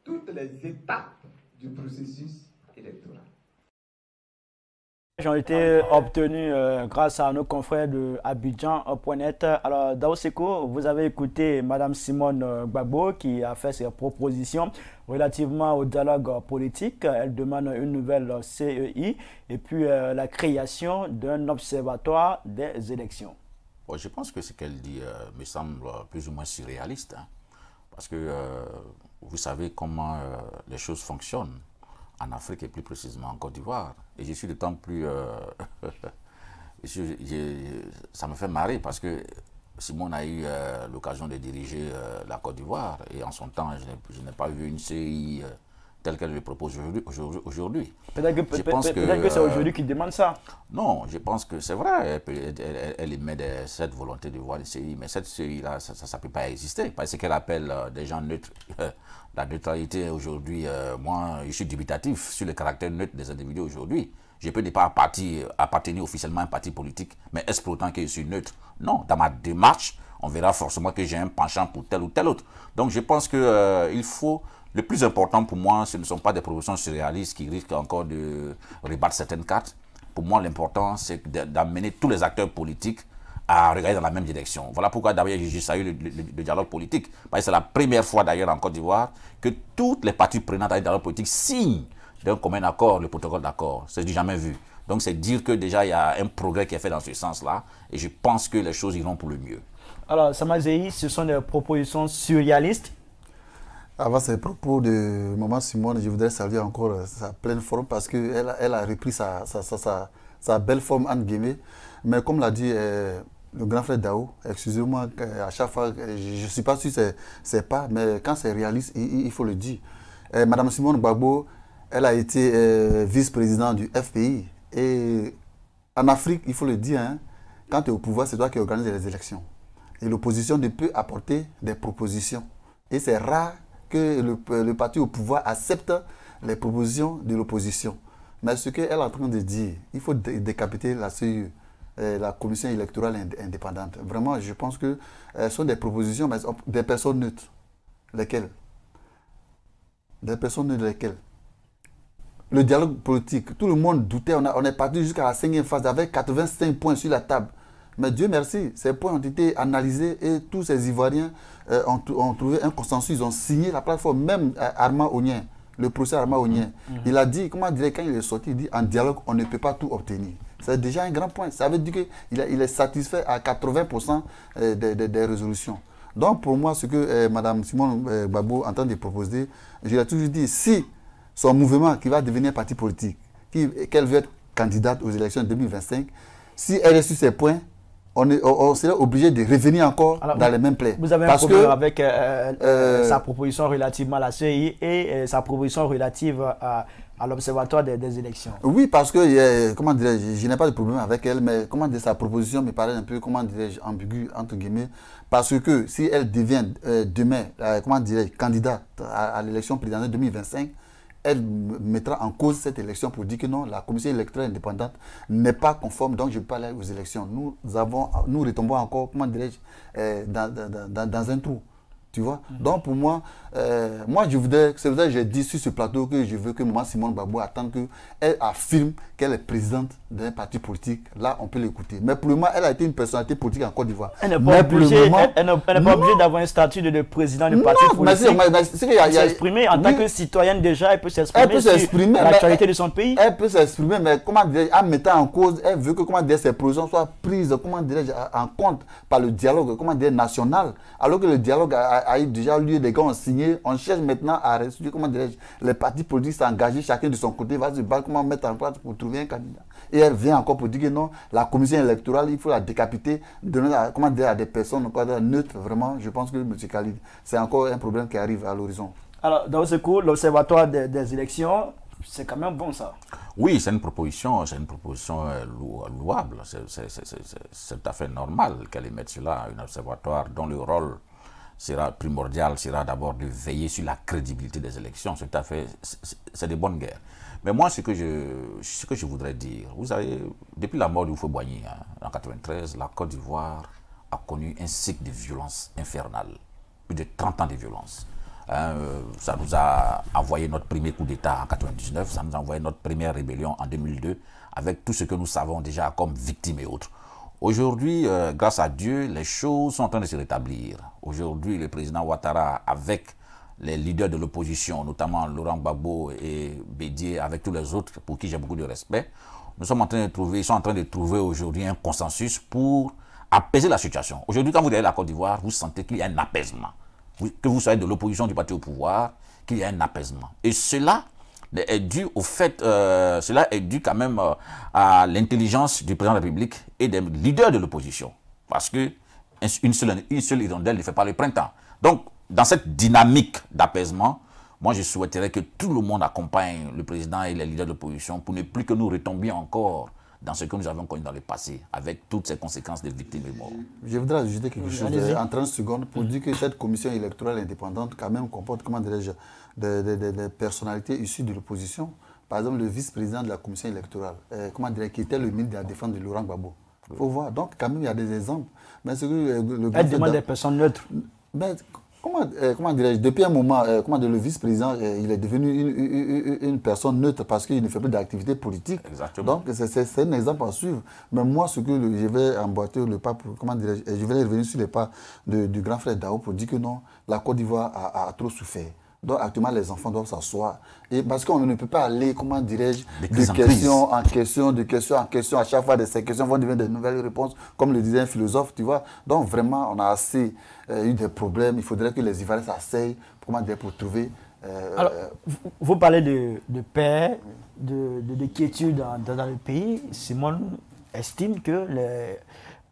S4: toutes les étapes du processus électoral.
S1: Ont été obtenus grâce à nos confrères de Abidjan.net. Alors, Dao Seko, vous avez écouté Mme Simone Gbagbo qui a fait ses propositions relativement au dialogue politique. Elle demande une nouvelle CEI et puis la création d'un observatoire des élections.
S2: Bon, je pense que ce qu'elle dit me semble plus ou moins surréaliste, hein, parce que vous savez comment les choses fonctionnent en Afrique et plus précisément en Côte d'Ivoire. Et je suis d'autant plus... ça me fait marrer parce que Simone a eu l'occasion de diriger la Côte d'Ivoire et en son temps, je n'ai pas vu une CEI telle qu'elle le propose aujourd'hui.
S1: Peut-être que c'est aujourd'hui qu'il demande ça.
S2: Non, je pense que c'est vrai, elle émet cette volonté de voir les CEI, mais cette CEI-là, ça ne peut pas exister, parce qu'elle appelle des gens neutres. La neutralité aujourd'hui, moi, je suis dubitatif sur le caractère neutre des individus aujourd'hui. Je peux ne pas appartenir officiellement à un parti politique, mais est-ce pour autant que je suis neutre? Non, dans ma démarche, on verra forcément que j'ai un penchant pour tel ou tel autre. Donc je pense qu'il faut... Le plus important pour moi, ce ne sont pas des propositions surréalistes qui risquent encore de rebattre certaines cartes. Pour moi, l'important, c'est d'amener tous les acteurs politiques à regarder dans la même direction. Voilà pourquoi d'ailleurs j'ai salué le dialogue politique. Parce que c'est la première fois d'ailleurs en Côte d'Ivoire que toutes les parties prenantes dans le dialogue politique signent d'un commun accord le protocole d'accord. C'est du jamais vu. Donc c'est dire que déjà il y a un progrès qui est fait dans ce sens-là et je pense que les choses iront pour le mieux. Alors
S1: Samazei, ce sont des propositions surréalistes.
S3: Avant ces propos de Maman Simone, je voudrais saluer encore sa pleine forme parce qu'elle a repris sa belle forme, entre guillemets. Mais comme l'a dit le grand frère Dao, excusez-moi, à chaque fois, je ne suis pas sûr que c'est pas, mais quand c'est réaliste, il faut le dire. Madame Simone Gbagbo, elle a été vice-présidente du FPI. Et en Afrique, il faut le dire, hein, quand tu es au pouvoir, c'est toi qui organise les élections. Et l'opposition ne peut apporter des propositions. Et c'est rare que le parti au pouvoir accepte les propositions de l'opposition. Mais ce qu'elle est en train de dire, il faut décapiter la CEI, la commission électorale indépendante. Vraiment, je pense que ce sont des propositions, mais des personnes neutres. Lesquelles? Des personnes neutres lesquelles? Le dialogue politique, tout le monde doutait, on est parti jusqu'à la 5e phase avec 85 points sur la table. Mais Dieu merci, ces points ont été analysés et tous ces Ivoiriens ont trouvé un consensus. Ils ont signé la plateforme, même Armand Onien, le procès Armand Onien. Il a dit, comment dire, quand il est sorti, il dit en dialogue, on ne peut pas tout obtenir. C'est déjà un grand point. Ça veut dire qu'il est satisfait à 80% des résolutions. Donc pour moi, ce que Mme Simone Gbagbo entend de proposer, je l'ai toujours dit, si son mouvement qui va devenir parti politique, qu'elle veut être candidate aux élections de 2025, si elle est sur ces points, on serait obligé de revenir encore dans les mêmes plaies.
S1: Vous avez un problème avec sa proposition relativement à la CEI et sa proposition relative à l'Observatoire des élections.
S3: Oui, parce que, comment dirais-je, je n'ai pas de problème avec elle, mais comment dire, sa proposition me paraît un peu, comment dirais-je, ambiguë, entre guillemets, parce que si elle devient demain, comment dirais-je, candidate à l'élection présidentielle 2025, elle mettra en cause cette élection pour dire que non, la commission électorale indépendante n'est pas conforme, donc je ne peux pas aller aux élections. Nous retombons encore, comment dirais-je, dans un trou. Tu vois? Donc pour moi, je voudrais, c'est vrai que j'ai dit sur ce plateau que je veux que Maman Simone Gbagbo attende qu'elle affirme qu'elle est présidente d'un parti politique. Là, on peut l'écouter. Mais pour le moment, elle a été une personnalité politique en Côte d'Ivoire.
S1: Elle n'est pas obligée d'avoir un statut de président du parti politique. Elle s'exprimer en tant que citoyenne déjà, elle peut s'exprimer sur l'actualité de son pays.
S3: Elle peut s'exprimer, mais comment dire, en mettant en cause, elle veut que ses propositions soient prises en compte par le dialogue national, alors que le dialogue a eu déjà lieu, les gars ont signé, on cherche maintenant à restituer, les partis politiques s'engager chacun de son côté, va se battre, comment mettre en place pour trouver un candidat. Et elle vient encore pour dire que non, la commission électorale, il faut la décapiter, donner à des personnes neutres, vraiment, je pense que M. Khalid, c'est encore un problème qui arrive à l'horizon. Alors,
S1: dans ce coup, l'Observatoire des élections, c'est quand même bon ça.
S2: Oui, c'est une proposition louable, c'est tout à fait normal qu'elle émette cela, un observatoire dont le rôle sera primordial, sera d'abord de veiller sur la crédibilité des élections. C'est tout à fait, c'est de bonne guerre. Mais moi, ce que je voudrais dire, vous savez, depuis la mort de Houphouët-Boigny en 1993, la Côte d'Ivoire a connu un cycle de violence infernale. plus de 30 ans de violence. Ça nous a envoyé notre premier coup d'État en 1999, ça nous a envoyé notre première rébellion en 2002, avec tout ce que nous savons déjà comme victimes et autres. Aujourd'hui, grâce à Dieu, les choses sont en train de se rétablir. Aujourd'hui, le président Ouattara, avec les leaders de l'opposition, notamment Laurent Gbagbo et Bédié, avec tous les autres pour qui j'ai beaucoup de respect, ils sont en train de trouver aujourd'hui un consensus pour apaiser la situation. Aujourd'hui, quand vous regardez la Côte d'Ivoire, vous sentez qu'il y a un apaisement. Que vous soyez de l'opposition, du parti au pouvoir, qu'il y a un apaisement. Et cela est dû au fait, cela est dû quand même à l'intelligence du président de la République et des leaders de l'opposition. Parce que une seule hirondelle ne fait pas le printemps. Donc, dans cette dynamique d'apaisement, moi je souhaiterais que tout le monde accompagne le président et les leaders de l'opposition pour ne plus que nous retombions encore dans ce que nous avons connu dans le passé, avec toutes ces conséquences de victimes et morts.
S3: Je voudrais ajouter quelque chose en 30 secondes pour dire que cette commission électorale indépendante quand même comporte, comment dirais-je, des personnalités issues de l'opposition. Par exemple, le vice-président de la commission électorale, qui était le ministre de la Défense de Laurent Gbagbo. Il faut voir. Donc, quand même, il y a des exemples. Mais ce que
S1: elle demande des personnes neutres.
S3: Mais, comment dirais-je, depuis un moment, le vice-président, il est devenu une personne neutre parce qu'il ne fait plus d'activité politique.
S2: Exactement.
S3: Donc, c'est un exemple à suivre. Mais moi, ce que je vais emboîter le pas, je vais revenir sur les pas du grand frère Dao pour dire que non, la Côte d'Ivoire a trop souffert. Donc, actuellement, les enfants doivent s'asseoir. Et parce qu'on ne peut pas aller, comment dirais-je, de question en question, de question en question. À chaque fois, de ces questions vont devenir de nouvelles réponses, comme le disait un philosophe, tu vois. Donc, vraiment, on a assez eu des problèmes. Il faudrait que les Ivoiriens s'asseyent, pour trouver...
S1: Alors, vous parlez de paix, de quiétude dans le pays. Simone estime que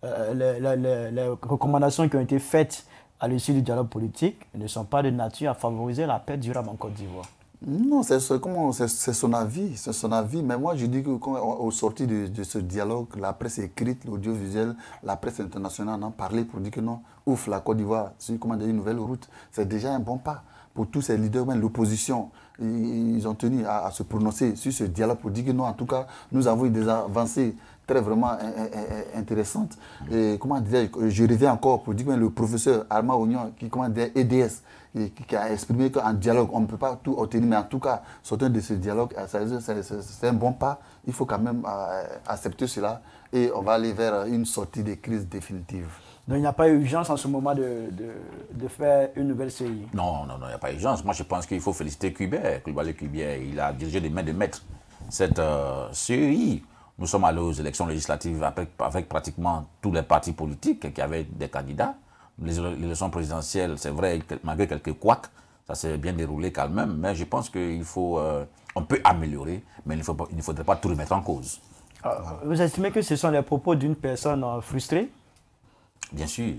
S1: les recommandations qui ont été faites à l'issue du dialogue politique ne sont pas de nature à favoriser la paix durable en Côte d'Ivoire.
S3: Non, c'est son avis, mais moi je dis qu'au sorti de ce dialogue, la presse écrite, l'audiovisuel, la presse internationale en a parlé pour dire que non, ouf, la Côte d'Ivoire, c'est une nouvelle route, c'est déjà un bon pas. Pour tous ces leaders, même l'opposition, ils ont tenu à se prononcer sur ce dialogue pour dire que non, en tout cas, nous avons eu des avancées très vraiment intéressantes. Et je reviens encore pour dire que le professeur Armand Ognon, EDS, qui a exprimé qu'en dialogue, on ne peut pas tout obtenir, mais en tout cas, sortant de ce dialogue, c'est un bon pas. Il faut quand même accepter cela et on va aller vers une sortie de crise définitive.
S1: Donc il n'y a pas urgence en ce moment de faire une nouvelle CI.
S2: Non, il n'y a pas urgence. Moi je pense qu'il faut féliciter Kubert. Il a dirigé des mains de maître cette CI. Nous sommes allés aux élections législatives avec pratiquement tous les partis politiques qui avaient des candidats. Les élections présidentielles, c'est vrai, malgré quelques couacs, ça s'est bien déroulé quand même, mais je pense on peut améliorer, mais il ne faudrait pas tout remettre en cause.
S1: Vous estimez que ce sont les propos d'une personne frustrée?
S2: Bien sûr,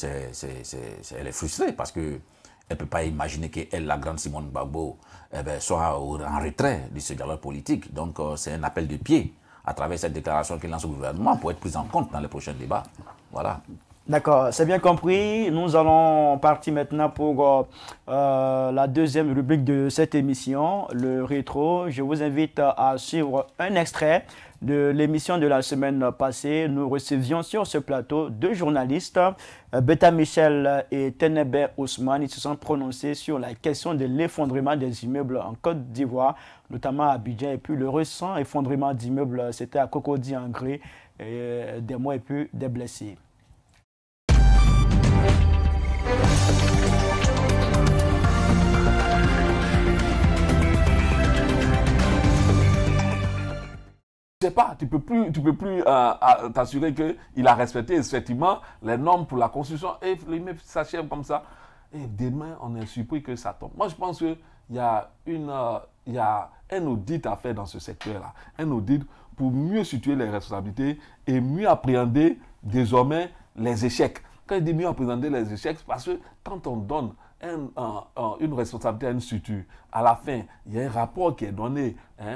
S2: elle est frustrée parce qu'elle ne peut pas imaginer qu'elle, la grande Simone Gbagbo, soit en retrait de ce dialogue politique. Donc c'est un appel de pied à travers cette déclaration qu'il lance au gouvernement pour être prise en compte dans les prochains débats. Voilà.
S1: D'accord, c'est bien compris. Nous allons partir maintenant pour la deuxième rubrique de cette émission, le rétro. Je vous invite à suivre un extrait de l'émission de la semaine passée. Nous recevions sur ce plateau deux journalistes, Beta Michel et Tenebe Ousmane. Ils se sont prononcés sur la question de l'effondrement des immeubles en Côte d'Ivoire, notamment à Abidjan. Et puis le récent effondrement d'immeubles, c'était à Cocody en Gré, des morts et puis des blessés.
S5: Je sais pas, tu peux plus t'assurer qu'il a respecté effectivement les normes pour la construction et l'immeuble s'achève comme ça. Et demain, on est surpris que ça tombe. Moi, je pense qu'il y a un audit à faire dans ce secteur-là. Un audit pour mieux situer les responsabilités et mieux appréhender désormais les échecs. Quand je dis mieux appréhender les échecs, parce que quand on donne une responsabilité à une structure, à la fin, il y a un rapport qui est donné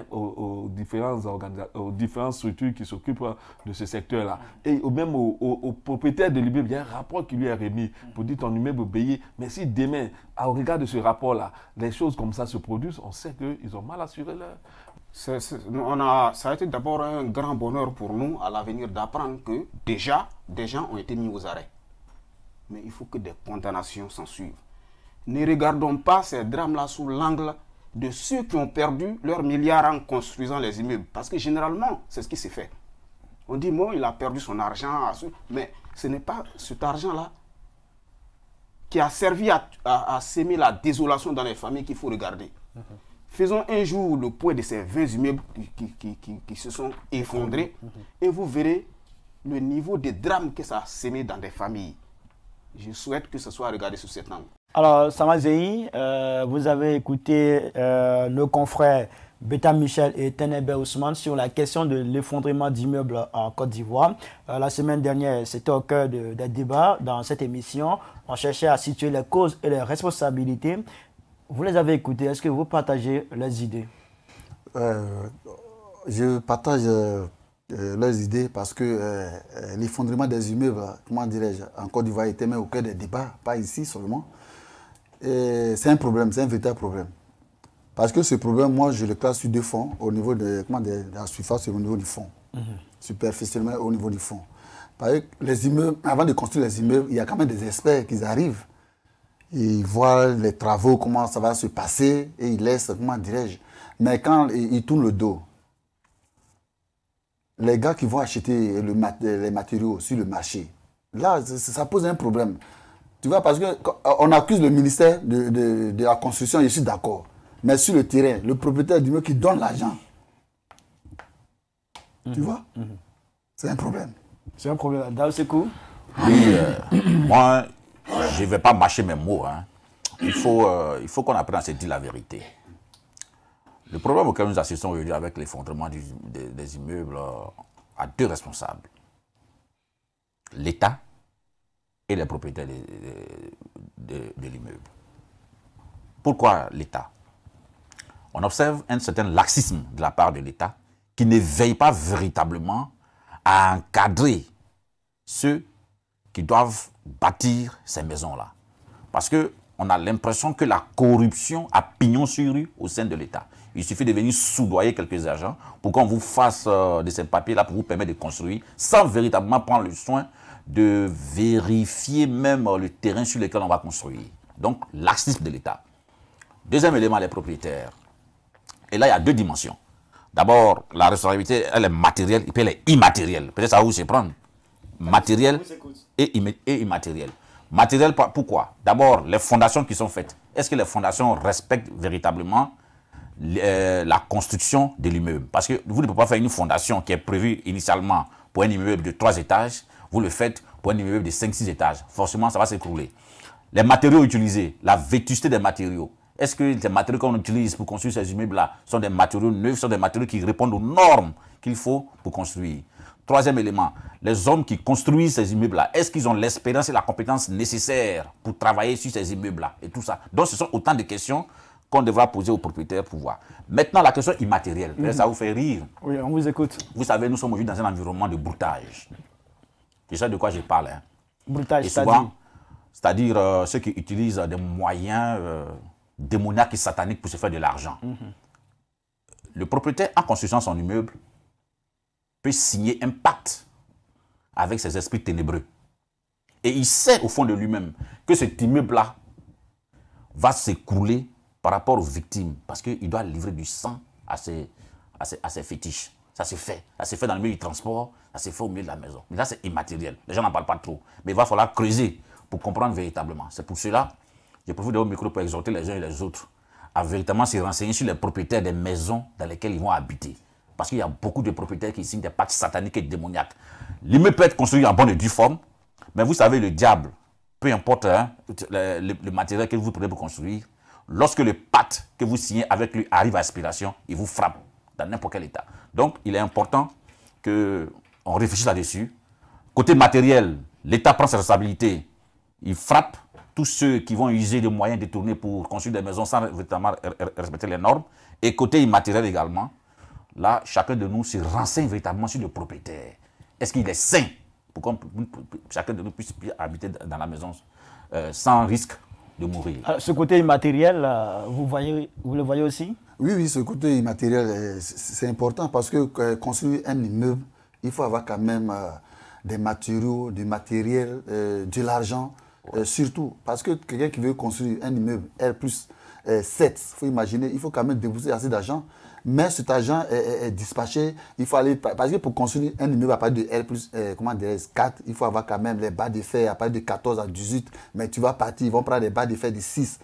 S5: aux différentes structures qui s'occupent de ce secteur-là. Et même aux propriétaires de l'immeuble, il y a un rapport qui lui est remis pour dire ton immeuble est payé. Mais si demain, au regard de ce rapport-là, les choses comme ça se produisent, on sait qu'ils ont mal assuré leur...
S6: Ça a été d'abord un grand bonheur pour nous à l'avenir d'apprendre que déjà, des gens ont été mis aux arrêts. mais il faut que des condamnations s'en suivent. Ne regardons pas ces drames-là sous l'angle de ceux qui ont perdu leurs milliards en construisant les immeubles. Parce que généralement, c'est ce qui s'est fait. On dit, bon, il a perdu son argent, mais ce n'est pas cet argent-là qui a servi à s'aimer la désolation dans les familles qu'il faut regarder. Faisons un jour le point de ces 20 immeubles qui se sont effondrés et vous verrez le niveau de drame que ça a sémé dans des familles. Je souhaite que ce soit regardé sous cet angle.
S1: Alors, Samazei, vous avez écouté nos confrères Beta Michel et Tenebe Ousmane sur la question de l'effondrement d'immeubles en Côte d'Ivoire. La semaine dernière, c'était au cœur des débats dans cette émission. On cherchait à situer les causes et les responsabilités. Vous les avez écoutés. Est-ce que vous partagez les idées?
S3: Je partage leurs idées parce que l'effondrement des immeubles, comment dirais-je, en Côte d'Ivoire était même au cœur des débats, pas ici seulement. C'est un problème, c'est un véritable problème. Parce que ce problème, moi, je le classe sur deux fonds, au niveau de la surface et au niveau du fond. Superficiellement au niveau du fond. Parce que les immeubles, avant de construire les immeubles, il y a quand même des experts qui arrivent. Ils voient les travaux, comment ça va se passer, et ils laissent, comment dirais-je. Mais quand ils tournent le dos, les gars qui vont acheter les matériaux sur le marché, là, ça pose un problème. Tu vois, parce qu'on accuse le ministère de la construction, je suis d'accord. Mais sur le terrain, le propriétaire du meuble qui donne l'argent, tu vois, c'est un problème.
S1: C'est un problème. Daousekou?
S2: Oui, moi, je ne vais pas mâcher mes mots. Hein. Il faut qu'on apprenne à se dire la vérité. Le problème auquel nous assistons aujourd'hui avec l'effondrement des immeubles a deux responsables. L'État et les propriétaires de l'immeuble. Pourquoi l'État? On observe un certain laxisme de la part de l'État qui ne veille pas véritablement à encadrer ceux qui doivent bâtir ces maisons-là. Parce qu'on a l'impression que la corruption a pignon sur rue au sein de l'État. Il suffit de venir soudoyer quelques agents pour qu'on vous fasse de ces papiers-là pour vous permettre de construire sans véritablement prendre le soin de vérifier même le terrain sur lequel on va construire. Donc, laxisme de l'État. Deuxième élément, les propriétaires. Et là, il y a deux dimensions. D'abord, la responsabilité, elle est matérielle et puis elle est immatérielle. Peut-être ça va vous surprendre. Matériel et immatériel. Matériel, pourquoi? D'abord, les fondations qui sont faites. Est-ce que les fondations respectent véritablement la construction de l'immeuble? Parce que vous ne pouvez pas faire une fondation qui est prévue initialement pour un immeuble de 3 étages. Vous le faites pour un immeuble de 5-6 étages. Forcément, ça va s'écrouler. Les matériaux utilisés, la vétusté des matériaux. Est-ce que les matériaux qu'on utilise pour construire ces immeubles-là sont des matériaux neufs, sont des matériaux qui répondent aux normes qu'il faut pour construire? Troisième élément, les hommes qui construisent ces immeubles-là, est-ce qu'ils ont l'expérience et la compétence nécessaires pour travailler sur ces immeubles-là et tout ça? Donc, ce sont autant de questions qu'on devra poser aux propriétaires pour voir. Maintenant, la question immatérielle, ça vous fait rire.
S1: Oui, on vous écoute.
S2: Vous savez, nous sommes aujourd'hui dans un environnement de broutage. C'est ça de quoi je parle. Hein.
S1: Broutage,
S2: c'est-à-dire ceux qui utilisent des moyens démoniaques et sataniques pour se faire de l'argent. Le propriétaire, en construisant son immeuble, peut signer un pacte avec ses esprits ténébreux. Et il sait au fond de lui-même que cet immeuble-là va s'écrouler par rapport aux victimes parce qu'il doit livrer du sang à ses fétiches. Ça se fait. Ça se fait dans le milieu du transport, ça se fait au milieu de la maison. Mais là, c'est immatériel. Les gens n'en parlent pas trop. Mais il va falloir creuser pour comprendre véritablement. C'est pour cela que je profite de votre micro pour exhorter les uns et les autres à véritablement se renseigner sur les propriétaires des maisons dans lesquelles ils vont habiter. Parce qu'il y a beaucoup de propriétaires qui signent des pactes sataniques et démoniaques. L'immeuble peut être construit en bonne et due forme, mais vous savez, le diable, peu importe hein, le matériel que vous prenez pour construire, lorsque le pacte que vous signez avec lui arrive à expiration, il vous frappe dans n'importe quel état. Donc, il est important qu'on réfléchisse là-dessus. Côté matériel, l'État prend ses responsabilités. Il frappe tous ceux qui vont user de moyens détournés pour construire des maisons sans véritablement respecter les normes. Et côté immatériel également, là, chacun de nous se renseigne véritablement sur le propriétaire. Est-ce qu'il est sain pour que chacun de nous puisse habiter dans la maison sans risque de mourir?
S1: Alors, ce côté immatériel, vous le voyez aussi?
S3: Oui, ce côté immatériel, c'est important parce que construire un immeuble, il faut avoir quand même des matériaux, du matériel, de l'argent. Surtout, parce que quelqu'un qui veut construire un immeuble R plus 7, il faut imaginer, il faut quand même débourser assez d'argent. Mais cet argent est dispatché, il faut aller, parce que pour construire un immeuble à partir de R plus 4, il faut avoir quand même les barres de fer à partir de 14 à 18, mais tu vas partir, ils vont prendre les barres de fer de 6.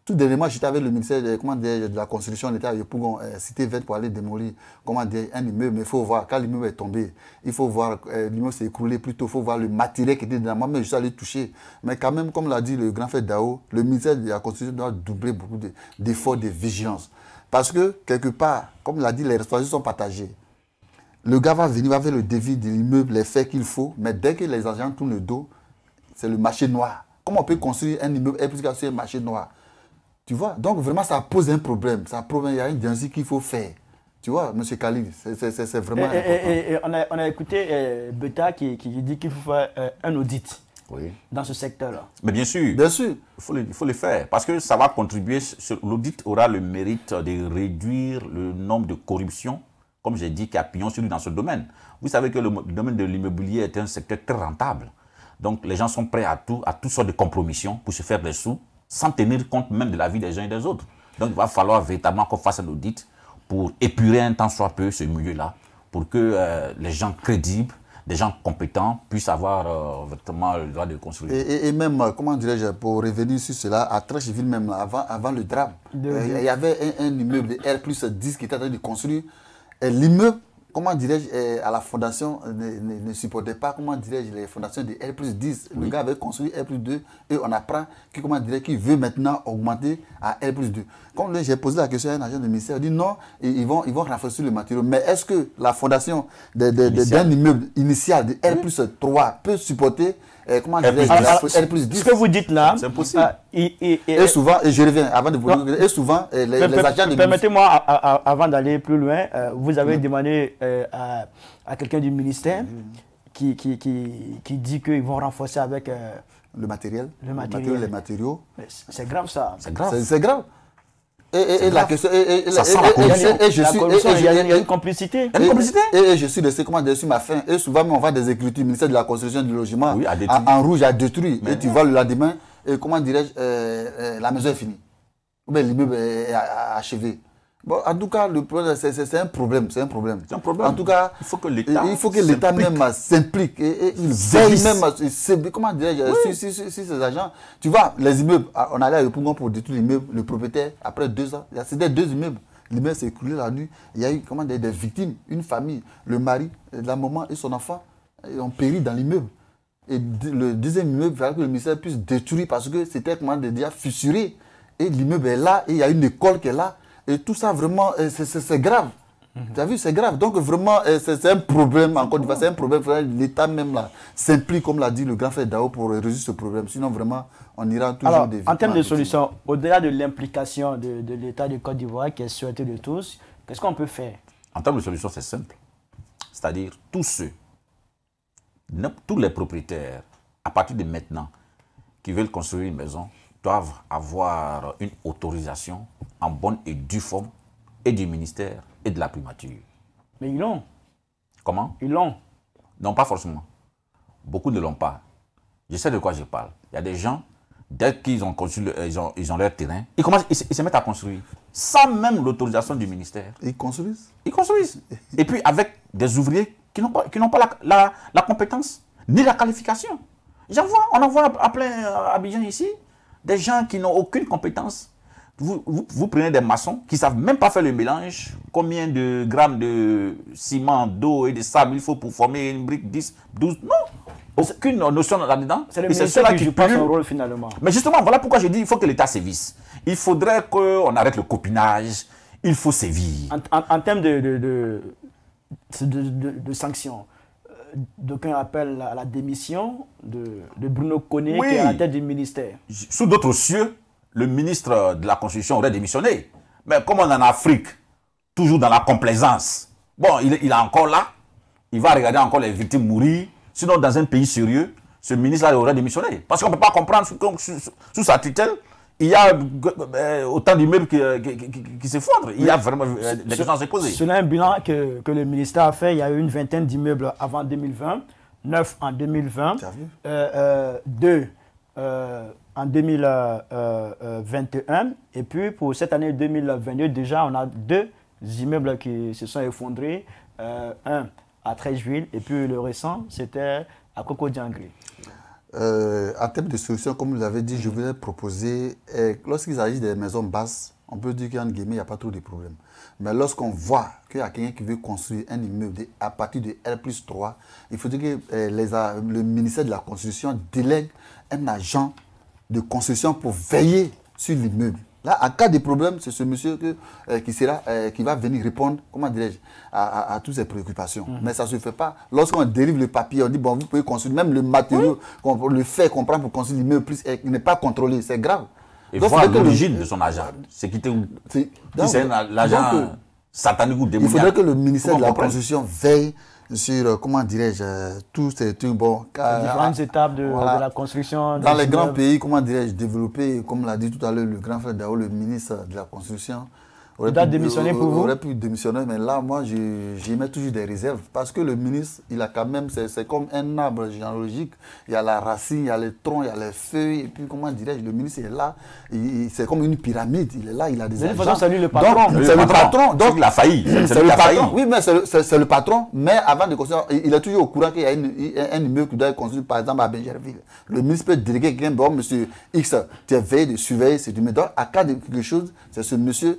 S3: Tout dernièrement, j'étais avec le ministère de la construction, on était à Yopougon, cité verte pour aller démolir un immeuble, mais il faut voir, quand l'immeuble est tombé, il faut voir, l'immeuble s'est écroulé plutôt, il faut voir le matériel qui était dedans. Moi, mais je suis allé toucher. Mais quand même, comme l'a dit le grand frère Dao, le ministère de la construction doit doubler beaucoup d'efforts de vigilance. Parce que, quelque part, comme l'a dit, les responsabilités sont partagées. Le gars va venir, va faire le devis de l'immeuble, les faits qu'il faut, mais dès que les agents tournent le dos, c'est le marché noir. Comment on peut construire un immeuble R plus sur un marché noir? Tu vois, donc vraiment ça pose un problème. Il y a une diagnostic qu'il faut faire. Tu vois, M. Khalid, c'est vraiment important.
S1: Et on a écouté Beta qui dit qu'il faut faire un audit dans ce secteur-là.
S2: Mais bien sûr, il faut le faire parce que ça va contribuer. L'audit aura le mérite de réduire le nombre de corruptions, comme j'ai dit, qui a pignon sur lui dans ce domaine. Vous savez que le domaine de l'immobilier est un secteur très rentable. Donc les gens sont prêts à toutes sortes de compromissions pour se faire des sous, sans tenir compte même de la vie des uns et des autres. Donc il va falloir véritablement qu'on fasse un audit pour épurer un tant soit peu ce milieu-là, pour que les gens crédibles, des gens compétents puissent avoir véritablement le droit de construire.
S3: Et même, comment dirais-je, pour revenir sur cela, à Trècheville même, avant le drame, il y avait un immeuble de R plus 10 qui était en train de construire. L'immeuble, comment dirais-je, à la fondation ne supportait pas, comment dirais-je, les fondations de R plus 10. Le gars avait construit R plus 2 et on apprend qu'il veut maintenant augmenter à R plus 2. Quand j'ai posé la question à un agent du ministère, il dit non, ils vont renforcer le matériau. Mais est-ce que la fondation d'un immeuble initial de R plus 3 peut supporter comment dirais-je, R plus 10?
S1: Ce que vous dites là,
S3: c'est impossible.
S1: Et
S3: souvent, et je reviens avant de vous dire, et souvent, les agents de
S1: permettez-moi, avant d'aller plus loin, vous avez demandé à quelqu'un du ministère qui dit qu'ils vont renforcer avec
S3: le matériel,
S1: les matériaux. C'est grave ça.
S3: C'est grave. C'est grave. Et la question,
S2: ça sent la corruption.
S1: Il y a une complicité.
S3: Et je suis resté sur ma faim. Et souvent, on va des écritures, ministère de la construction et du logement, en rouge à détruire. Et tu vois le lendemain, et comment dirais-je, la maison est finie. Ou bien l'immeuble est achevé. Bon, en tout cas, le problème, c'est un problème. C'est un problème. En tout cas,
S2: il faut que
S3: l'État même s'implique et il veille même, comment dirais-je, sur ces agents. Tu vois, les immeubles, on allait à Yopougon pour détruire l'immeuble, le propriétaire, après 2 ans, c'était 2 immeubles. L'immeuble s'est écroulé la nuit. Il y a eu des victimes, une famille, le mari, la maman et son enfant ont péri dans l'immeuble. Et le deuxième immeuble, il fallait que le ministère puisse détruire parce que c'était déjà fissuré. Et l'immeuble est là, et il y a une école qui est là. Et tout ça, vraiment, c'est grave. Tu as vu, c'est grave. Donc, vraiment, c'est un problème, encore une fois, c'est un problème. L'État même là s'implique, comme l'a dit le grand frère Dao, pour résoudre ce problème. Sinon, vraiment, on ira toujours
S1: Alors,
S3: des victimes.
S1: En termes de solutions, au-delà de l'implication de l'État de Côte d'Ivoire, qui est souhaité de tous, qu'est-ce qu'on peut faire?
S2: En termes de solutions, c'est simple. C'est-à-dire, tous les propriétaires, à partir de maintenant, qui veulent construire une maison, doivent avoir une autorisation en bonne et due forme et du ministère et de la primature.
S1: Mais ils l'ont.
S2: Comment?
S1: Ils l'ont.
S2: Non, pas forcément. Beaucoup ne l'ont pas. Je sais de quoi je parle. Il y a des gens, dès qu'ils ont construit, ils ont leur terrain, ils se mettent à construire sans même l'autorisation du ministère.
S3: Ils construisent?
S2: Ils construisent. Et puis avec des ouvriers qui n'ont pas la compétence ni la qualification. On en voit à plein à Abidjan ici. Des gens qui n'ont aucune compétence. Vous prenez des maçons qui ne savent même pas faire le mélange. Combien de grammes de ciment, d'eau et de sable il faut pour former une brique 10, 12. Non. Aucune notion là-dedans.
S1: C'est le ministère qui joue pas son rôle finalement.
S2: Mais justement, voilà pourquoi je dis qu'il faut que l'État sévisse. Il faudrait qu'on arrête le copinage. Il faut sévir.
S1: En termes de sanctions, d'aucuns appellent à la démission de Bruno Koné, qui est à la tête du ministère.
S2: Sous d'autres cieux, le ministre de la Constitution aurait démissionné. Mais comme on est en Afrique, toujours dans la complaisance, bon, il est encore là, il va regarder encore les victimes mourir. Sinon, dans un pays sérieux, ce ministre-là aurait démissionné. Parce qu'on ne peut pas comprendre sous sa tutelle, il y a autant d'immeubles qui s'effondrent. Il y a vraiment des questions à se poser.
S1: Selon un bilan que le ministère a fait, il y a eu une vingtaine d'immeubles avant 2020, 9 en 2020, 2 en 2021. Et puis pour cette année 2022, déjà, on a 2 immeubles qui se sont effondrés. Un à Treichville et puis le récent, c'était à Cocodiangré.
S3: En termes de solution, comme vous l'avez dit, je voulais proposer, lorsqu'il s'agit des maisons basses, on peut dire qu'en guillemets, il n'y a pas trop de problèmes. Mais lorsqu'on voit qu'il y a quelqu'un qui veut construire un immeuble à partir de R+3, il faudrait que le ministère de la Construction délègue un agent de construction pour veiller sur l'immeuble. Là, en cas de problème, c'est ce monsieur qui va venir répondre, comment dirais-je, à toutes ces préoccupations. Mais ça ne se fait pas. Lorsqu'on dérive le papier, on dit, bon, vous pouvez construire, même le matériau, le fait qu'on prend pour construire l'immeuble, il n'est pas contrôlé, c'est grave.
S2: Et voir l'origine de son agent. C'est l'agent satanique ou démoniaque.
S3: Il faudrait que le ministère de la Construction veille sur, comment dirais-je, tous ces trucs, bon...
S1: différentes étapes de la construction.
S3: Dans les grands pays, comment dirais-je, développés, comme l'a dit tout à l'heure le grand frère Dao, le ministre de la Construction, aurait pu démissionner, mais là, moi, j'y mets toujours des réserves. Parce que le ministre, il a quand même, c'est comme un arbre généalogique. Il y a la racine, il y a les troncs, il y a les feuilles. Et puis, comment dirais-je, le ministre est là. C'est comme une pyramide. Il est là, il a des agents.
S1: C'est lui le patron.
S3: C'est le patron.
S2: Donc, il a failli.
S3: C'est le patron. Oui, mais c'est le patron. Mais avant de construire, il est toujours au courant qu'il y a un immeuble qui doit être construit, par exemple, à Benjerville. Le ministre peut déléguer quelqu'un, bon, monsieur X, tu es veillé de surveiller ce domaine. Donc, à cas de quelque chose, c'est ce monsieur.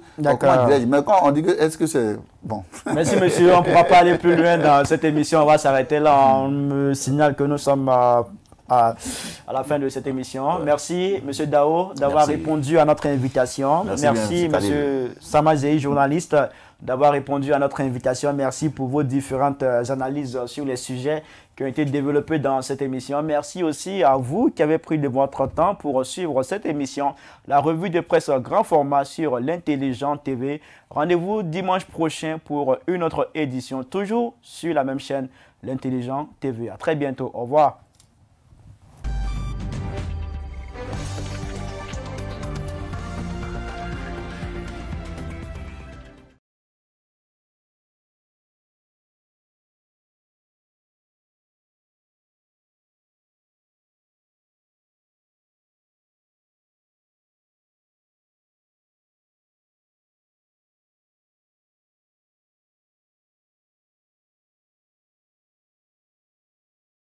S3: Mais quand on dit que, est-ce que c'est bon?
S1: Merci monsieur, on ne pourra pas aller plus loin dans cette émission, on va s'arrêter là. On me signale que nous sommes à la fin de cette émission. Merci monsieur Dao d'avoir répondu à notre invitation. Merci monsieur Samazei, journaliste, d'avoir répondu à notre invitation. Merci pour vos différentes analyses sur les sujets qui ont été développés dans cette émission. Merci aussi à vous qui avez pris de votre temps pour suivre cette émission, la revue de presse grand format sur l'Intelligent TV. Rendez-vous dimanche prochain pour une autre édition, toujours sur la même chaîne, l'Intelligent TV. À très bientôt. Au revoir.